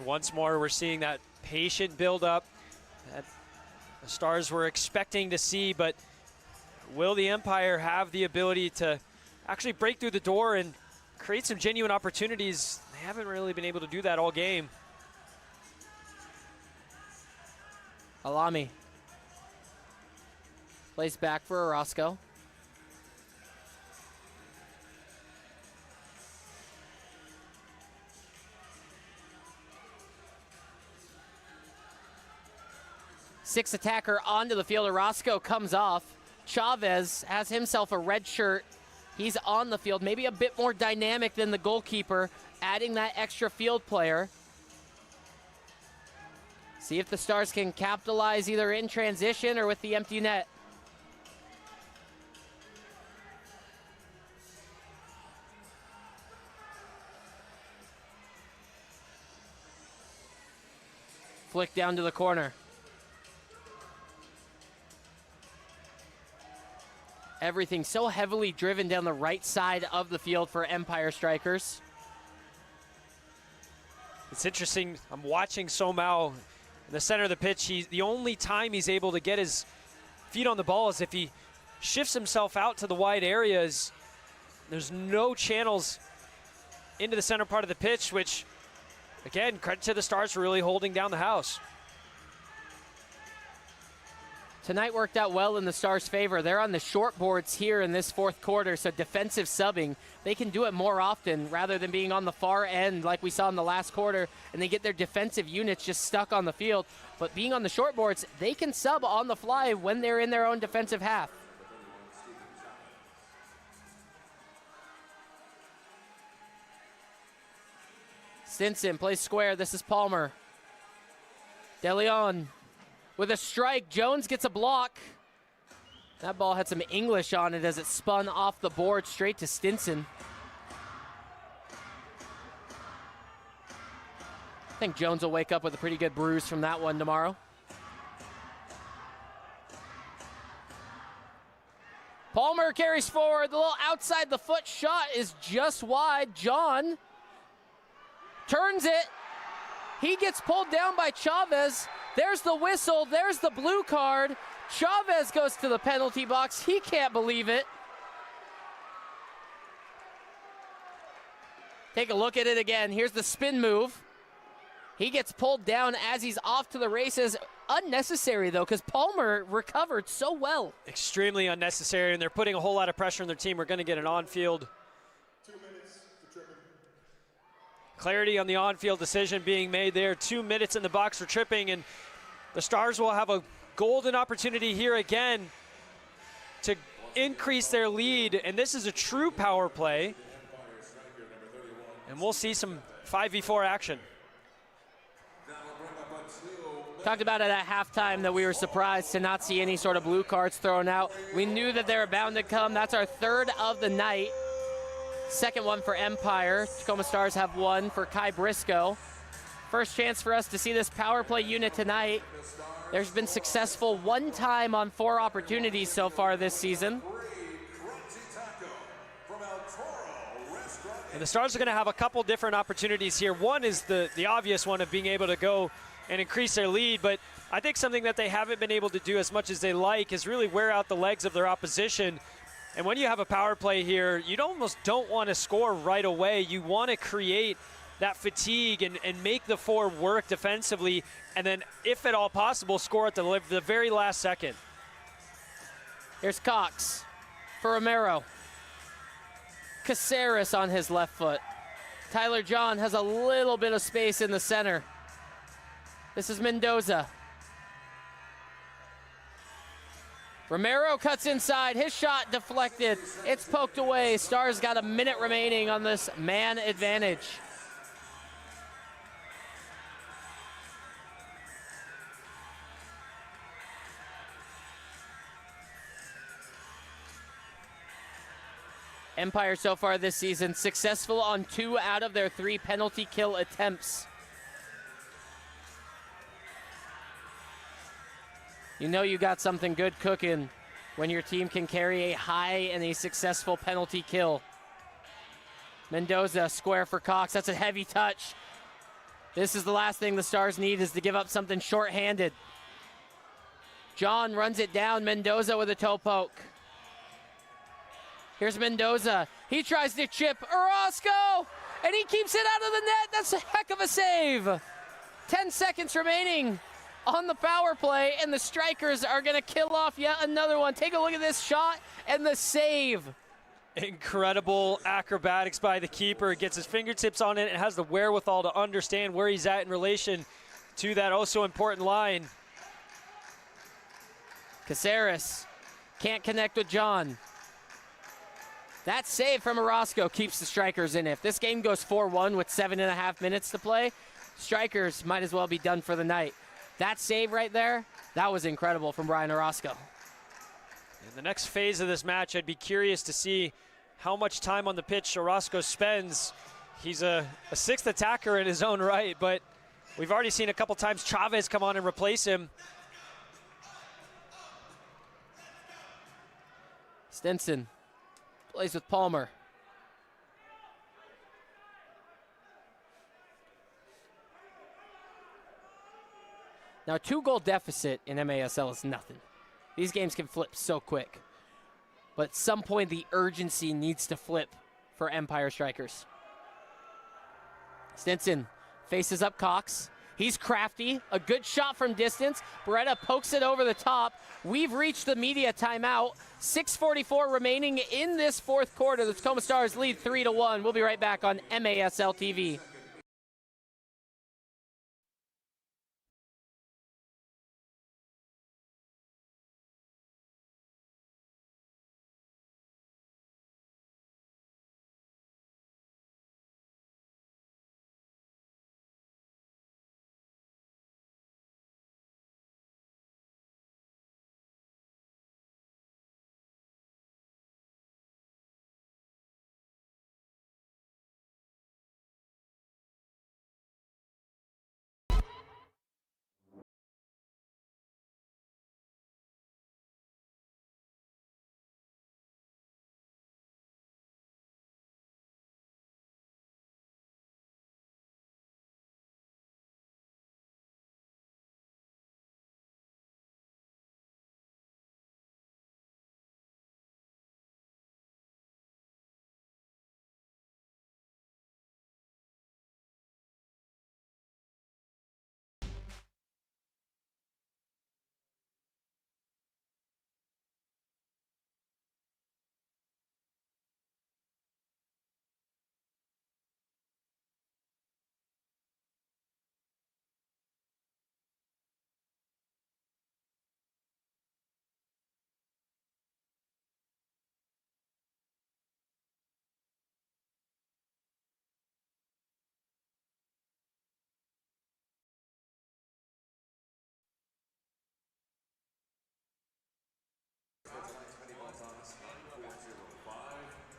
Once more, we're seeing that patient build-up that the Stars were expecting to see, but will the Empire have the ability to actually break through the door and create some genuine opportunities? They haven't really been able to do that all game. Alami plays back for Orozco. Six attacker onto the field. Orozco comes off. Chavez has himself a red shirt. He's on the field, maybe a bit more dynamic than the goalkeeper, adding that extra field player. See if the Stars can capitalize either in transition or with the empty net. Flick down to the corner. Everything so heavily driven down the right side of the field for Empire Strikers. It's interesting, I'm watching Somau in the center of the pitch. The only time he's able to get his feet on the ball is if he shifts himself out to the wide areas. There's no channels into the center part of the pitch, which, again, credit to the Stars for really holding down the house. Tonight worked out well in the Stars' favor. They're on the short boards here in this fourth quarter, so defensive subbing, they can do it more often rather than being on the far end like we saw in the last quarter, and they get their defensive units just stuck on the field. But being on the short boards, they can sub on the fly when they're in their own defensive half. Stinson plays square. This is Palmer. De Leon with a strike. Jones gets a block. That ball had some English on it as it spun off the board straight to Stinson. I think Jones will wake up with a pretty good bruise from that one tomorrow. Palmer carries forward. The little outside the foot shot is just wide. John turns it. He gets pulled down by Chavez. There's the whistle. There's the blue card. Chavez goes to the penalty box. He can't believe it. Take a look at it again. Here's the spin move. He gets pulled down as he's off to the races. Unnecessary, though, because Palmer recovered so well. Extremely unnecessary, and they're putting a whole lot of pressure on their team. We're going to get an on-field. 2 minutes for tripping. Clarity on the on-field decision being made there. 2 minutes in the box for tripping, and the Stars will have a golden opportunity here again to increase their lead, and this is a true power play. And we'll see some 5v4 action. Talked about it at halftime that we were surprised to not see any sort of blue cards thrown out. We knew that they were bound to come. That's our third of the night. Second one for Empire. Tacoma Stars have one for Kai Briscoe. First chance for us to see this power play unit tonight. There's been successful one time on 4 opportunities so far this season. And the Stars are going to have a couple different opportunities here. One is the obvious one of being able to go and increase their lead, but I think something that they haven't been able to do as much as they like is really wear out the legs of their opposition. And when you have a power play here, you almost don't want to score right away. You want to create that fatigue and make the four work defensively, and then, if at all possible, score at the very last second. Here's Cox for Romero. Caceres on his left foot. Tyler John has a little bit of space in the center. This is Mendoza. Romero cuts inside, his shot deflected. It's poked away. Stars got a minute remaining on this man advantage. Empire so far this season successful on 2 out of their 3 penalty kill attempts. You know you got something good cooking when your team can carry a high and a successful penalty kill. Mendoza square for Cox. That's a heavy touch. This is the last thing the Stars need, is to give up something shorthanded. John runs it down. Mendoza with a toe poke. Here's Mendoza. He tries to chip Orozco, and he keeps it out of the net. That's a heck of a save. 10 seconds remaining on the power play, and the Strykers are going to kill off yet another one. Take a look at this shot and the save. Incredible acrobatics by the keeper. Gets his fingertips on it and has the wherewithal to understand where he's at in relation to that also important line. Caceres can't connect with John. That save from Orozco keeps the Strykers in it. If this game goes 4-1 with 7.5 minutes to play, Strykers might as well be done for the night. That save right there, that was incredible from Brian Orozco. In the next phase of this match, I'd be curious to see how much time on the pitch Orozco spends. He's a 6th attacker in his own right, but we've already seen a couple times Chavez come on and replace him. Stinson plays with Palmer. Now, a 2-goal deficit in MASL is nothing. These games can flip so quick. But at some point, the urgency needs to flip for Empire Strikers. Stinson faces up Cox. He's crafty. A good shot from distance. Beretta pokes it over the top. We've reached the media timeout. 6:44 remaining in this 4th quarter. The Tacoma Stars lead 3-1. We'll be right back on MASL TV.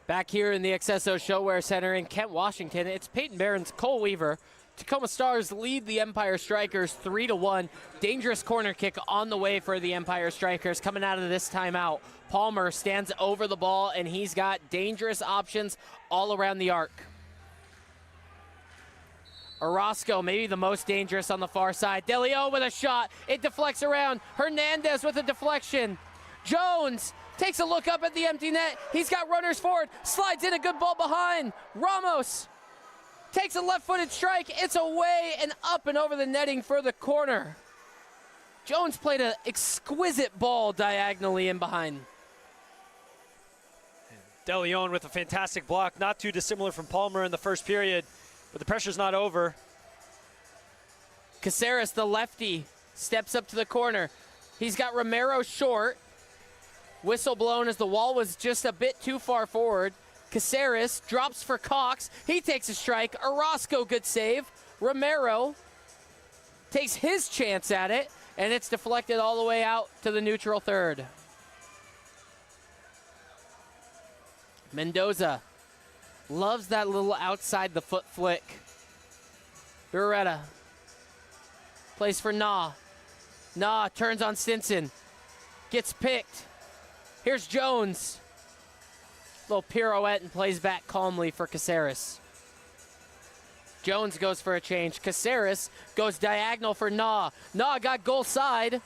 Back here in the Accesso Showwear Center in Kent, Washington, it's Peyton Barron's Cole Weaver Tacoma Stars lead the Empire Strikers 3-1. Dangerous corner kick on the way for the Empire Strikers coming out of this timeout. Palmer stands over the ball, and he's got dangerous options all around the arc. Orozco, maybe the most dangerous on the far side. DeLeon with a shot. It deflects around. Hernandez with a deflection. Jones takes a look up at the empty net. He's got runners forward. Slides in a good ball behind. Ramos takes a left-footed strike. It's away and up and over the netting for the corner. Jones played an exquisite ball diagonally in behind. DeLeon with a fantastic block, not too dissimilar from Palmer in the first period, but the pressure's not over. Caceres, the lefty, steps up to the corner. He's got Romero short. Whistle blown as the wall was just a bit too far forward. Caceres drops for Cox. He takes a strike. Orozco, good save. Romero takes his chance at it, and it's deflected all the way out to the neutral third. Mendoza loves that little outside the foot flick. Beretta plays for Nah. Nah turns on Stinson. Gets picked. Here's Jones. Little pirouette and plays back calmly for Caceres. Jones goes for a change. Caceres goes diagonal for Nah. Nah got goal side.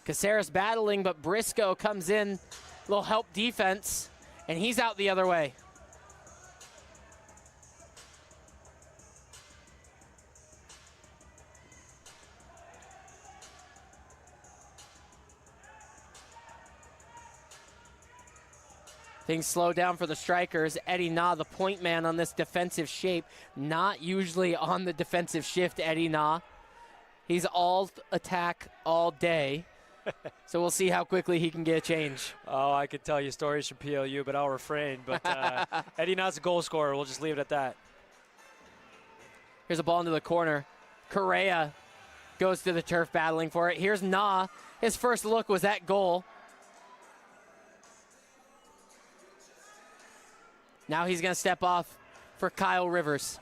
Caceres battling, but Briscoe comes in, little help defense, and he's out the other way. Things slow down for the Strikers. Eddie Nah, the point man on this defensive shape, not usually on the defensive shift, Eddie Nah. He's all attack all day. So we'll see how quickly he can get a change. Oh, I could tell you stories from PLU, but I'll refrain. But Eddie Nah's a goal scorer. We'll just leave it at that. Here's a ball into the corner. Correa goes to the turf battling for it. Here's Nah. His first look was at goal. Now he's going to step off for Kyle Rivers.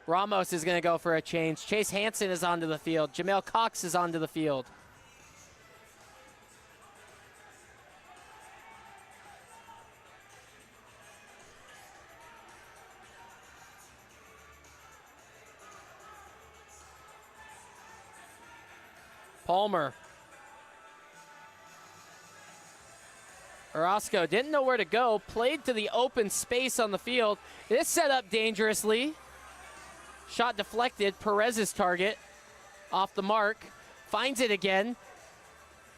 Ramos is going to go for a change. Chase Hansen is onto the field. Jamel Cox is onto the field. Palmer. Orozco didn't know where to go, played to the open space on the field. This set up dangerously. Shot deflected, Perez's target off the mark. Finds it again.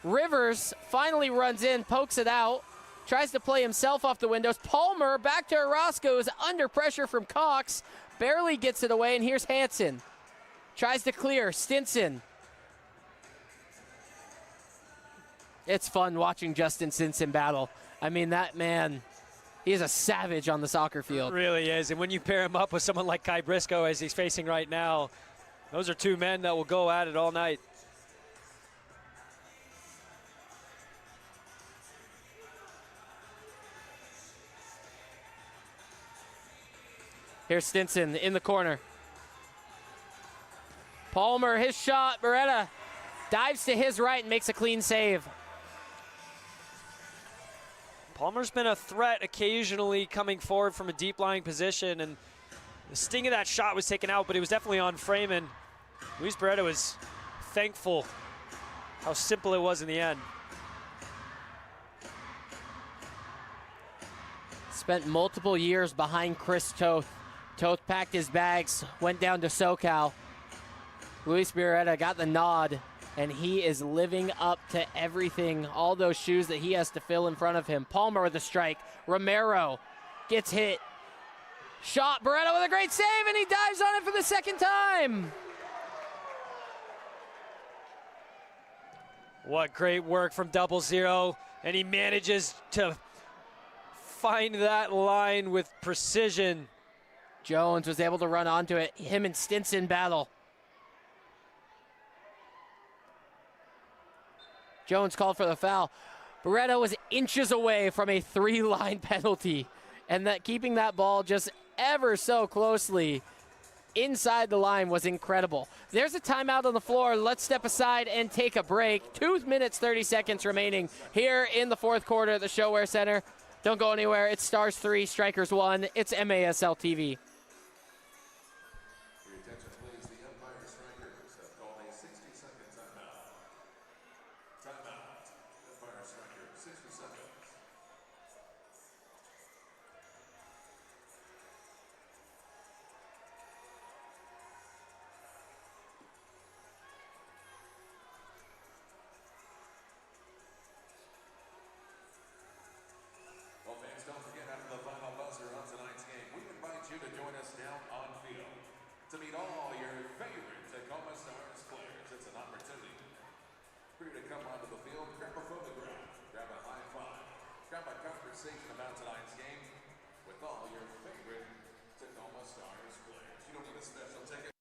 Rivers finally runs in, pokes it out, tries to play himself off the windows. Palmer back to Orozco, is under pressure from Cox, barely gets it away, and here's Hansen. Tries to clear, Stinson. It's fun watching Justin Stinson battle. I mean, that man, he is a savage on the soccer field. It really is. And when you pair him up with someone like Kai Briscoe, as he's facing right now, those are two men that will go at it all night. Here's Stinson in the corner. Palmer, his shot. Beretta dives to his right and makes a clean save. Palmer's been a threat occasionally coming forward from a deep lying position, and the sting of that shot was taken out, but it was definitely on frame, and Luis Beretta was thankful how simple it was in the end. Spent multiple years behind Chris Toth. Toth packed his bags, went down to SoCal. Luis Beretta got the nod, and he is living up to everything, all those shoes that he has to fill in front of him. Palmer with a strike. Romero gets hit. Shot, Beretta with a great save, and he dives on it for the second time. What great work from 00, and he manages to find that line with precision. Jones was able to run onto it. Him and Stinson battle. Jones called for the foul. Beretta was inches away from a 3-line penalty, and that keeping that ball just ever so closely inside the line was incredible. There's a timeout on the floor. Let's step aside and take a break. 2 minutes, 30 seconds remaining here in the fourth quarter at the ShoWare Center. Don't go anywhere. It's Stars 3, Strykers 1. It's MASL TV. Your attention, please. The umpire Strykers have called a 60-second timeout. Timeout. Umpire Strykers, 60 seconds. Well, fans, don't forget, after the final buzzer on tonight's game, we invite you to join us down on field to meet all your favorite Tacoma Stars players. It's an opportunity for you to come onto the field, grab a photograph, grab a high five, grab a conversation about tonight's game with all your favorite Tacoma Stars players. You don't need a special ticket.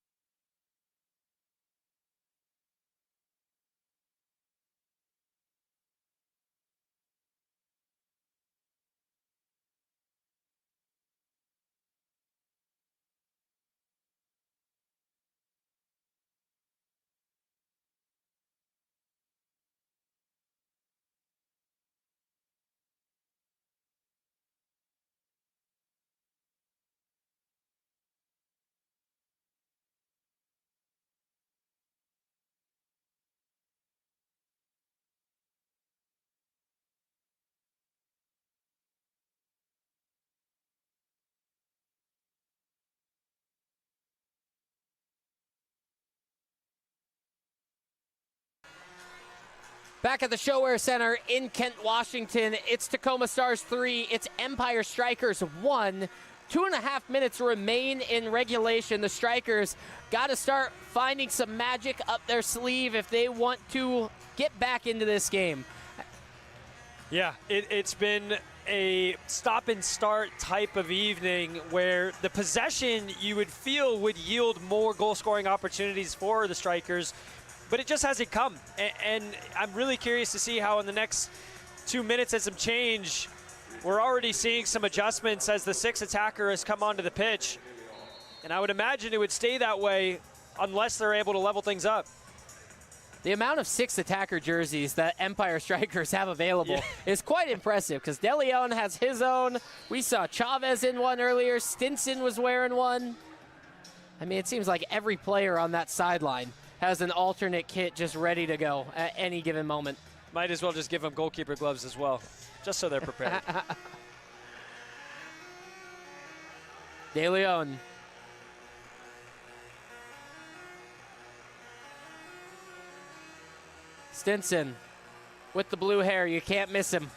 Back at the ShoWare Center in Kent, Washington, it's Tacoma Stars 3, it's Empire Strykers 1. 2.5 minutes remain in regulation. The Strykers got to start finding some magic up their sleeve if they want to get back into this game. Yeah, it's been a stop and start type of evening where the possession you would feel would yield more goal scoring opportunities for the Strykers, but it just hasn't come. And I'm really curious to see how in the next 2 minutes and some change, we're already seeing some adjustments as the 6th attacker has come onto the pitch. And I would imagine it would stay that way unless they're able to level things up. The amount of 6th attacker jerseys that Empire Strykers have available is quite impressive, because De Leon has his own. We saw Chavez in one earlier. Stinson was wearing one. I mean, it seems like every player on that sideline has an alternate kit just ready to go at any given moment. Might as well just give them goalkeeper gloves as well, just so they're prepared. De Leon. Stinson with the blue hair. You can't miss him.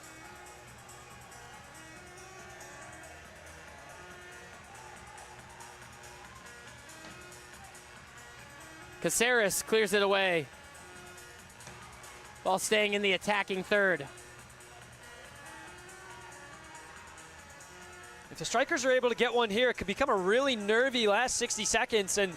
Caceres clears it away while staying in the attacking third. If the Strykers are able to get one here, it could become a really nervy last 60 seconds, and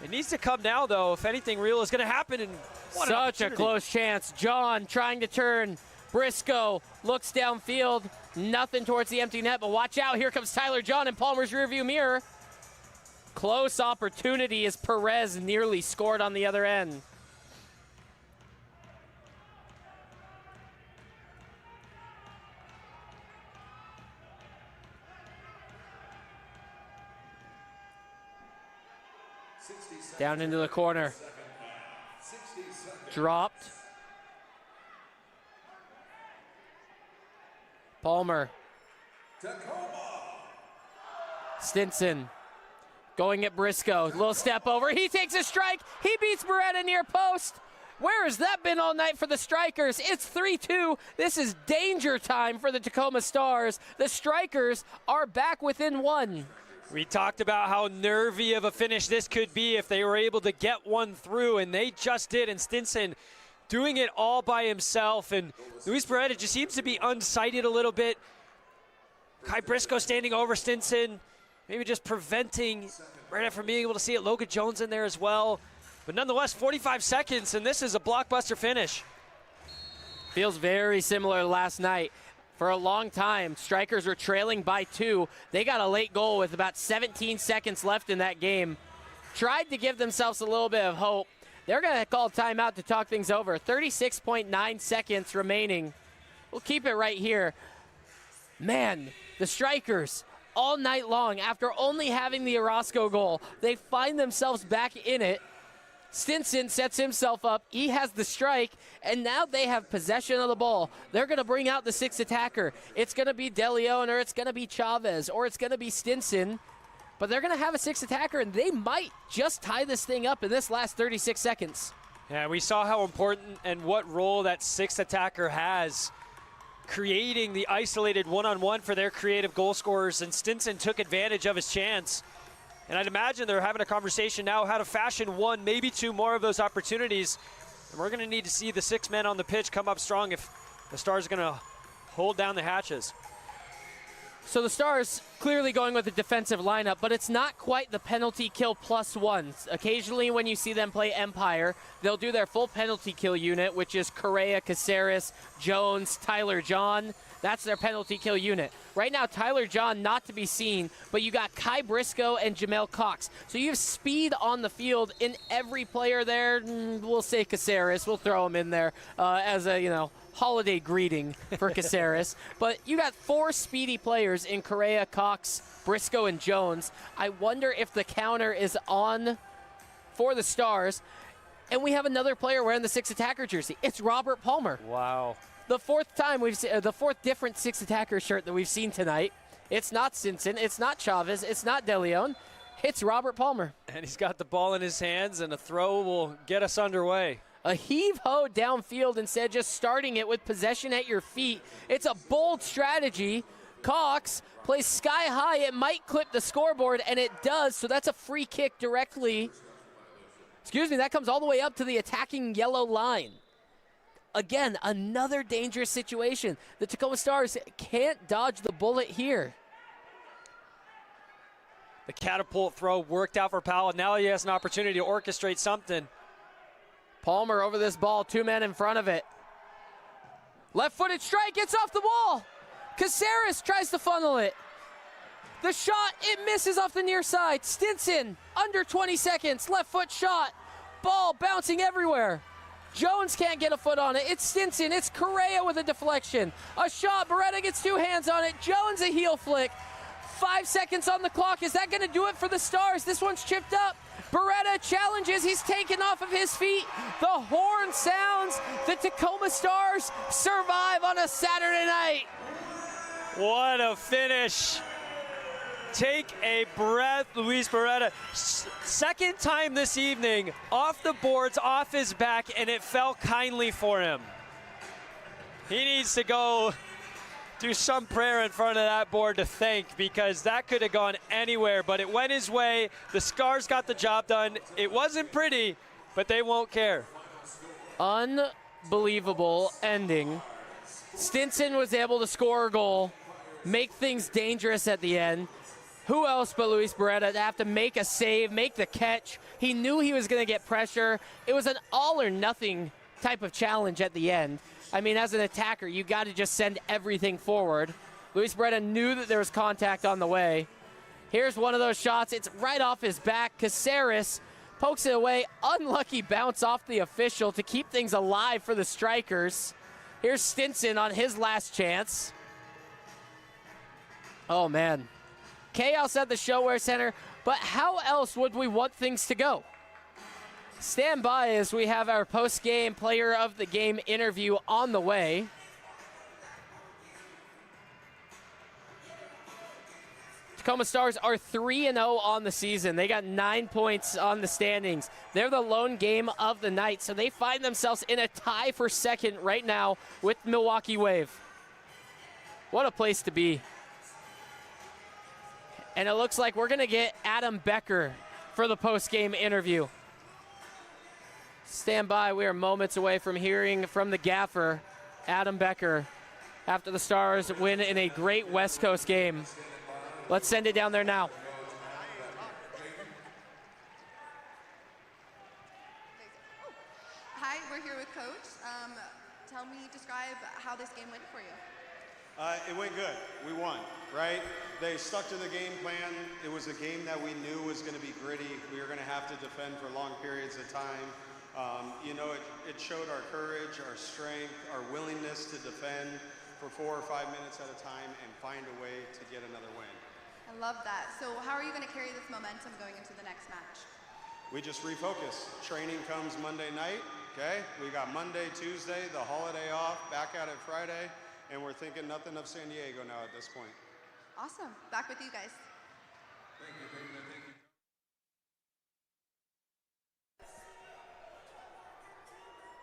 it needs to come now, though, if anything real is going to happen. And such a close chance. John trying to turn. Briscoe looks downfield. Nothing towards the empty net, but watch out. Here comes Tyler John in Palmer's rearview mirror. Close opportunity as Perez nearly scored on the other end. Down into the corner. Dropped. Palmer. Stinson going at Briscoe. Little step over. He takes a strike. He beats Beretta near post. Where has that been all night for the Strykers? It's 3-2. This is danger time for the Tacoma Stars. The Strykers are back within one. We talked about how nervy of a finish this could be if they were able to get one through, and they just did. And Stinson doing it all by himself, and Luis Beretta just seems to be unsighted a little bit. Kai Briscoe standing over Stinson, maybe just preventing Beretta from being able to see it. Logan Jones in there as well. But nonetheless, 45 seconds, and this is a blockbuster finish. Feels very similar to last night. For a long time, Strykers were trailing by 2. They got a late goal with about 17 seconds left in that game. Tried to give themselves a little bit of hope. They're going to call timeout to talk things over. 36.9 seconds remaining. We'll keep it right here. Man, the Strykers, all night long, after only having the Orozco goal, they find themselves back in it. Stinson sets himself up. He has the strike, and now they have possession of the ball. They're going to bring out the sixth attacker. It's going to be DeLeon, or it's going to be Chavez, or it's going to be Stinson. But they're going to have a sixth attacker, and they might just tie this thing up in this last 36 seconds. Yeah, we saw how important and what role that sixth attacker has, creating the isolated one-on-one for their creative goal scorers, and Stinson took advantage of his chance. And I'd imagine they're having a conversation now how to fashion one, maybe two more of those opportunities. And we're going to need to see the 6 men on the pitch come up strong if the Stars are going to hold down the hatches. So the Stars clearly going with a defensive lineup, but it's not quite the penalty kill +1. Occasionally when you see them play Empire, they'll do their full penalty kill unit, which is Correa, Caceres, Jones, Tyler John. That's their penalty kill unit. Right now, Tyler John not to be seen, but you got Kai Briscoe and Jamel Cox. So you have speed on the field in every player there. We'll say Caceres. We'll throw him in there as a, holiday greeting for Caceres. But you got 4 speedy players in Correa, Cox, Briscoe, and Jones. I wonder if the counter is on for the Stars. And we have another player wearing the sixth attacker jersey. It's Robert Palmer. Wow. The fourth time we've seen the fourth different sixth attacker shirt that we've seen tonight. It's not Stinson, it's not Chavez, it's not DeLeon, it's Robert Palmer. And he's got the ball in his hands, and a throw will get us underway. A heave-ho downfield instead of just starting it with possession at your feet. It's a bold strategy. Cox plays sky high. It might clip the scoreboard, and it does, so that's a free kick directly. Excuse me, that comes all the way up to the attacking yellow line. Again, another dangerous situation. The Tacoma Stars can't dodge the bullet here. The catapult throw worked out for Powell, and now he has an opportunity to orchestrate something. Palmer over this ball, 2 men in front of it. Left-footed strike, gets off the wall. Caceres tries to funnel it. The shot, it misses off the near side. Stinson, under 20 seconds, left foot shot. Ball bouncing everywhere. Jones can't get a foot on it. It's Stinson. It's Correa with a deflection. A shot. Beretta gets 2 hands on it. Jones a heel flick. 5 seconds on the clock. Is that going to do it for the Stars? This one's chipped up. Beretta challenges. He's taken off of his feet. The horn sounds. The Tacoma Stars survive on a Saturday night. What a finish. Take a breath, Luis Beretta. Second time this evening, off the boards, off his back, and it fell kindly for him. He needs to go do some prayer in front of that board to thank, because that could have gone anywhere, but it went his way. The Stars got the job done. It wasn't pretty, but they won't care. Unbelievable ending. Stinson was able to score a goal, make things dangerous at the end. Who else but Luis Beretta to have to make a save, make the catch? He knew he was going to get pressure. It was an all-or-nothing type of challenge at the end. I mean, as an attacker, you got to just send everything forward. Luis Beretta knew that there was contact on the way. Here's one of those shots. It's right off his back. Caceres pokes it away. Unlucky bounce off the official to keep things alive for the Strykers. Here's Stinson on his last chance. Oh, man. Chaos at the ShoWare Center, but how else would we want things to go? Stand by as we have our post-game player of the game interview on the way. Tacoma Stars are 3-0 on the season. They got 9 points on the standings. They're the lone game of the night, so they find themselves in a tie for second right now with Milwaukee Wave. What a place to be. And it looks like we're going to get Adam Becker for the post-game interview. Stand by. We are moments away from hearing from the gaffer, Adam Becker, after the Stars win in a great West Coast game. Let's send it down there now. Hi, we're here with Coach. Tell Help me describe how this game went for you. It went good. We won, right? They stuck to the game plan. It was a game that we knew was going to be gritty. We were going to have to defend for long periods of time. You know, it showed our courage, our strength, our willingness to defend for 4 or 5 minutes at a time and find a way to get another win. I love that. So how are you going to carry this momentum going into the next match? We just refocus. Training comes Monday night, okay? We got Monday, Tuesday, the holiday off, back at it Friday. And we're thinking nothing of San Diego now at this point. Awesome. Back with you guys. Thank you, Peyton.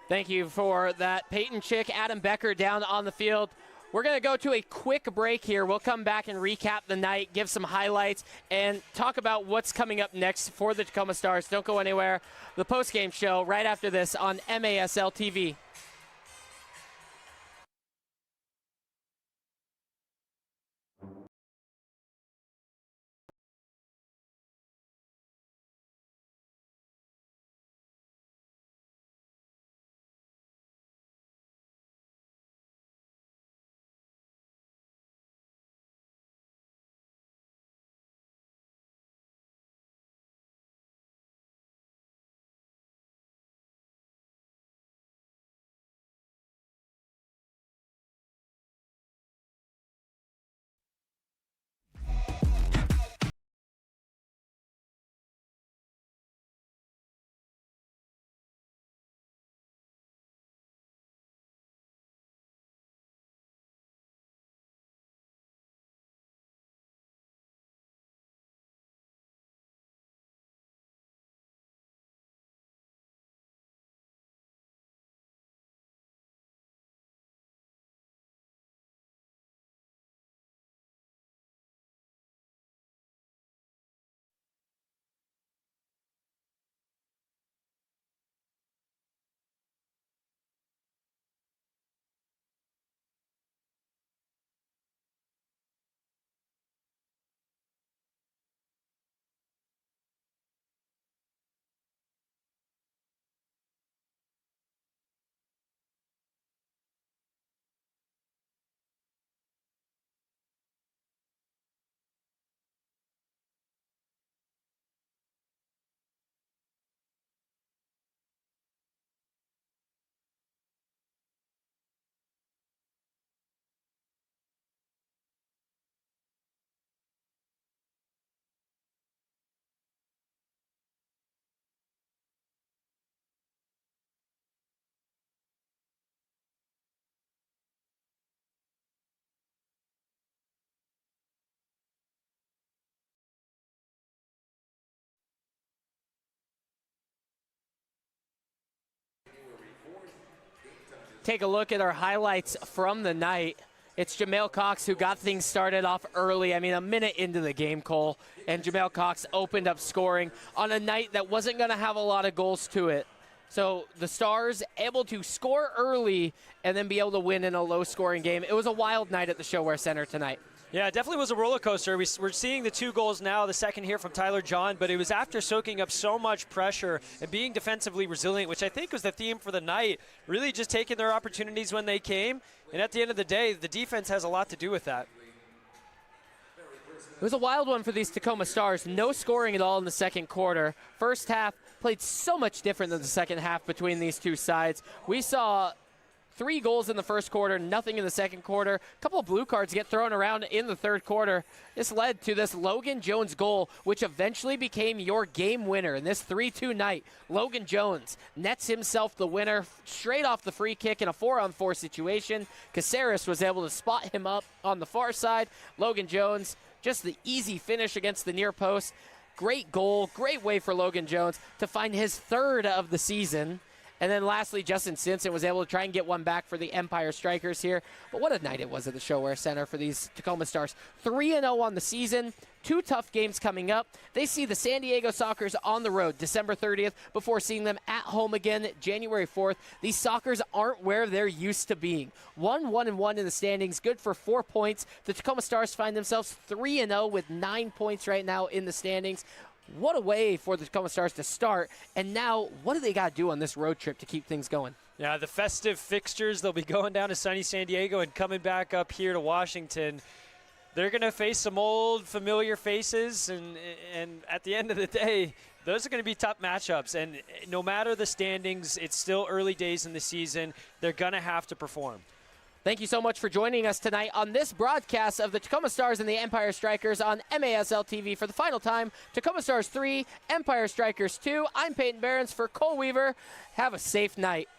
Thank you. Thank you for that. Peyton Chick, Adam Becker down on the field. We're going to go to a quick break here. We'll come back and recap the night, give some highlights, and talk about what's coming up next for the Tacoma Stars. Don't go anywhere. The postgame show right after this on MASL TV. Take a look at our highlights from the night. It's Jamel Cox who got things started off early. I mean, a minute into the game, Cole, and Jamel Cox opened up scoring on a night that wasn't going to have a lot of goals to it. So the Stars able to score early and then be able to win in a low-scoring game. It was a wild night at the ShoWare Center tonight. Yeah, it definitely was a roller coaster. We're seeing the 2 goals now, the second here from Tyler John, but it was after soaking up so much pressure and being defensively resilient, which I think was the theme for the night, really just taking their opportunities when they came. And at the end of the day, the defense has a lot to do with that. It was a wild one for these Tacoma Stars. No scoring at all in the second quarter. First half played so much different than the second half between these two sides. We saw 3 goals in the first quarter, nothing in the second quarter. A couple of blue cards get thrown around in the third quarter. This led to this Logan Jones goal, which eventually became your game winner in this 3-2 night. Logan Jones nets himself the winner straight off the free kick in a 4-on-4 situation. Caceres was able to spot him up on the far side. Logan Jones, just the easy finish against the near post. Great goal, great way for Logan Jones to find his 3rd of the season. And then lastly, Justin Simpson was able to try and get one back for the Empire Strykers here. But what a night it was at the ShoWare Center for these Tacoma Stars. 3-0 on the season. 2 tough games coming up. They see the San Diego Sockers on the road December 30th before seeing them at home again January 4th. These Sockers aren't where they're used to being. 1-1-1 in the standings, good for 4 points. The Tacoma Stars find themselves 3-0 with 9 points right now in the standings. What a way for the Tacoma Stars to start. And now, what do they got to do on this road trip to keep things going? Yeah, the festive fixtures, they'll be going down to sunny San Diego and coming back up here to Washington. They're going to face some old familiar faces, and at the end of the day, those are going to be tough matchups. And no matter the standings, it's still early days in the season. They're going to have to perform. Thank you so much for joining us tonight on this broadcast of the Tacoma Stars and the Empire Strykers on MASL TV for the final time. Tacoma Stars 3, Empire Strykers 2. I'm Peyton Behrens for Cole Weaver. Have a safe night.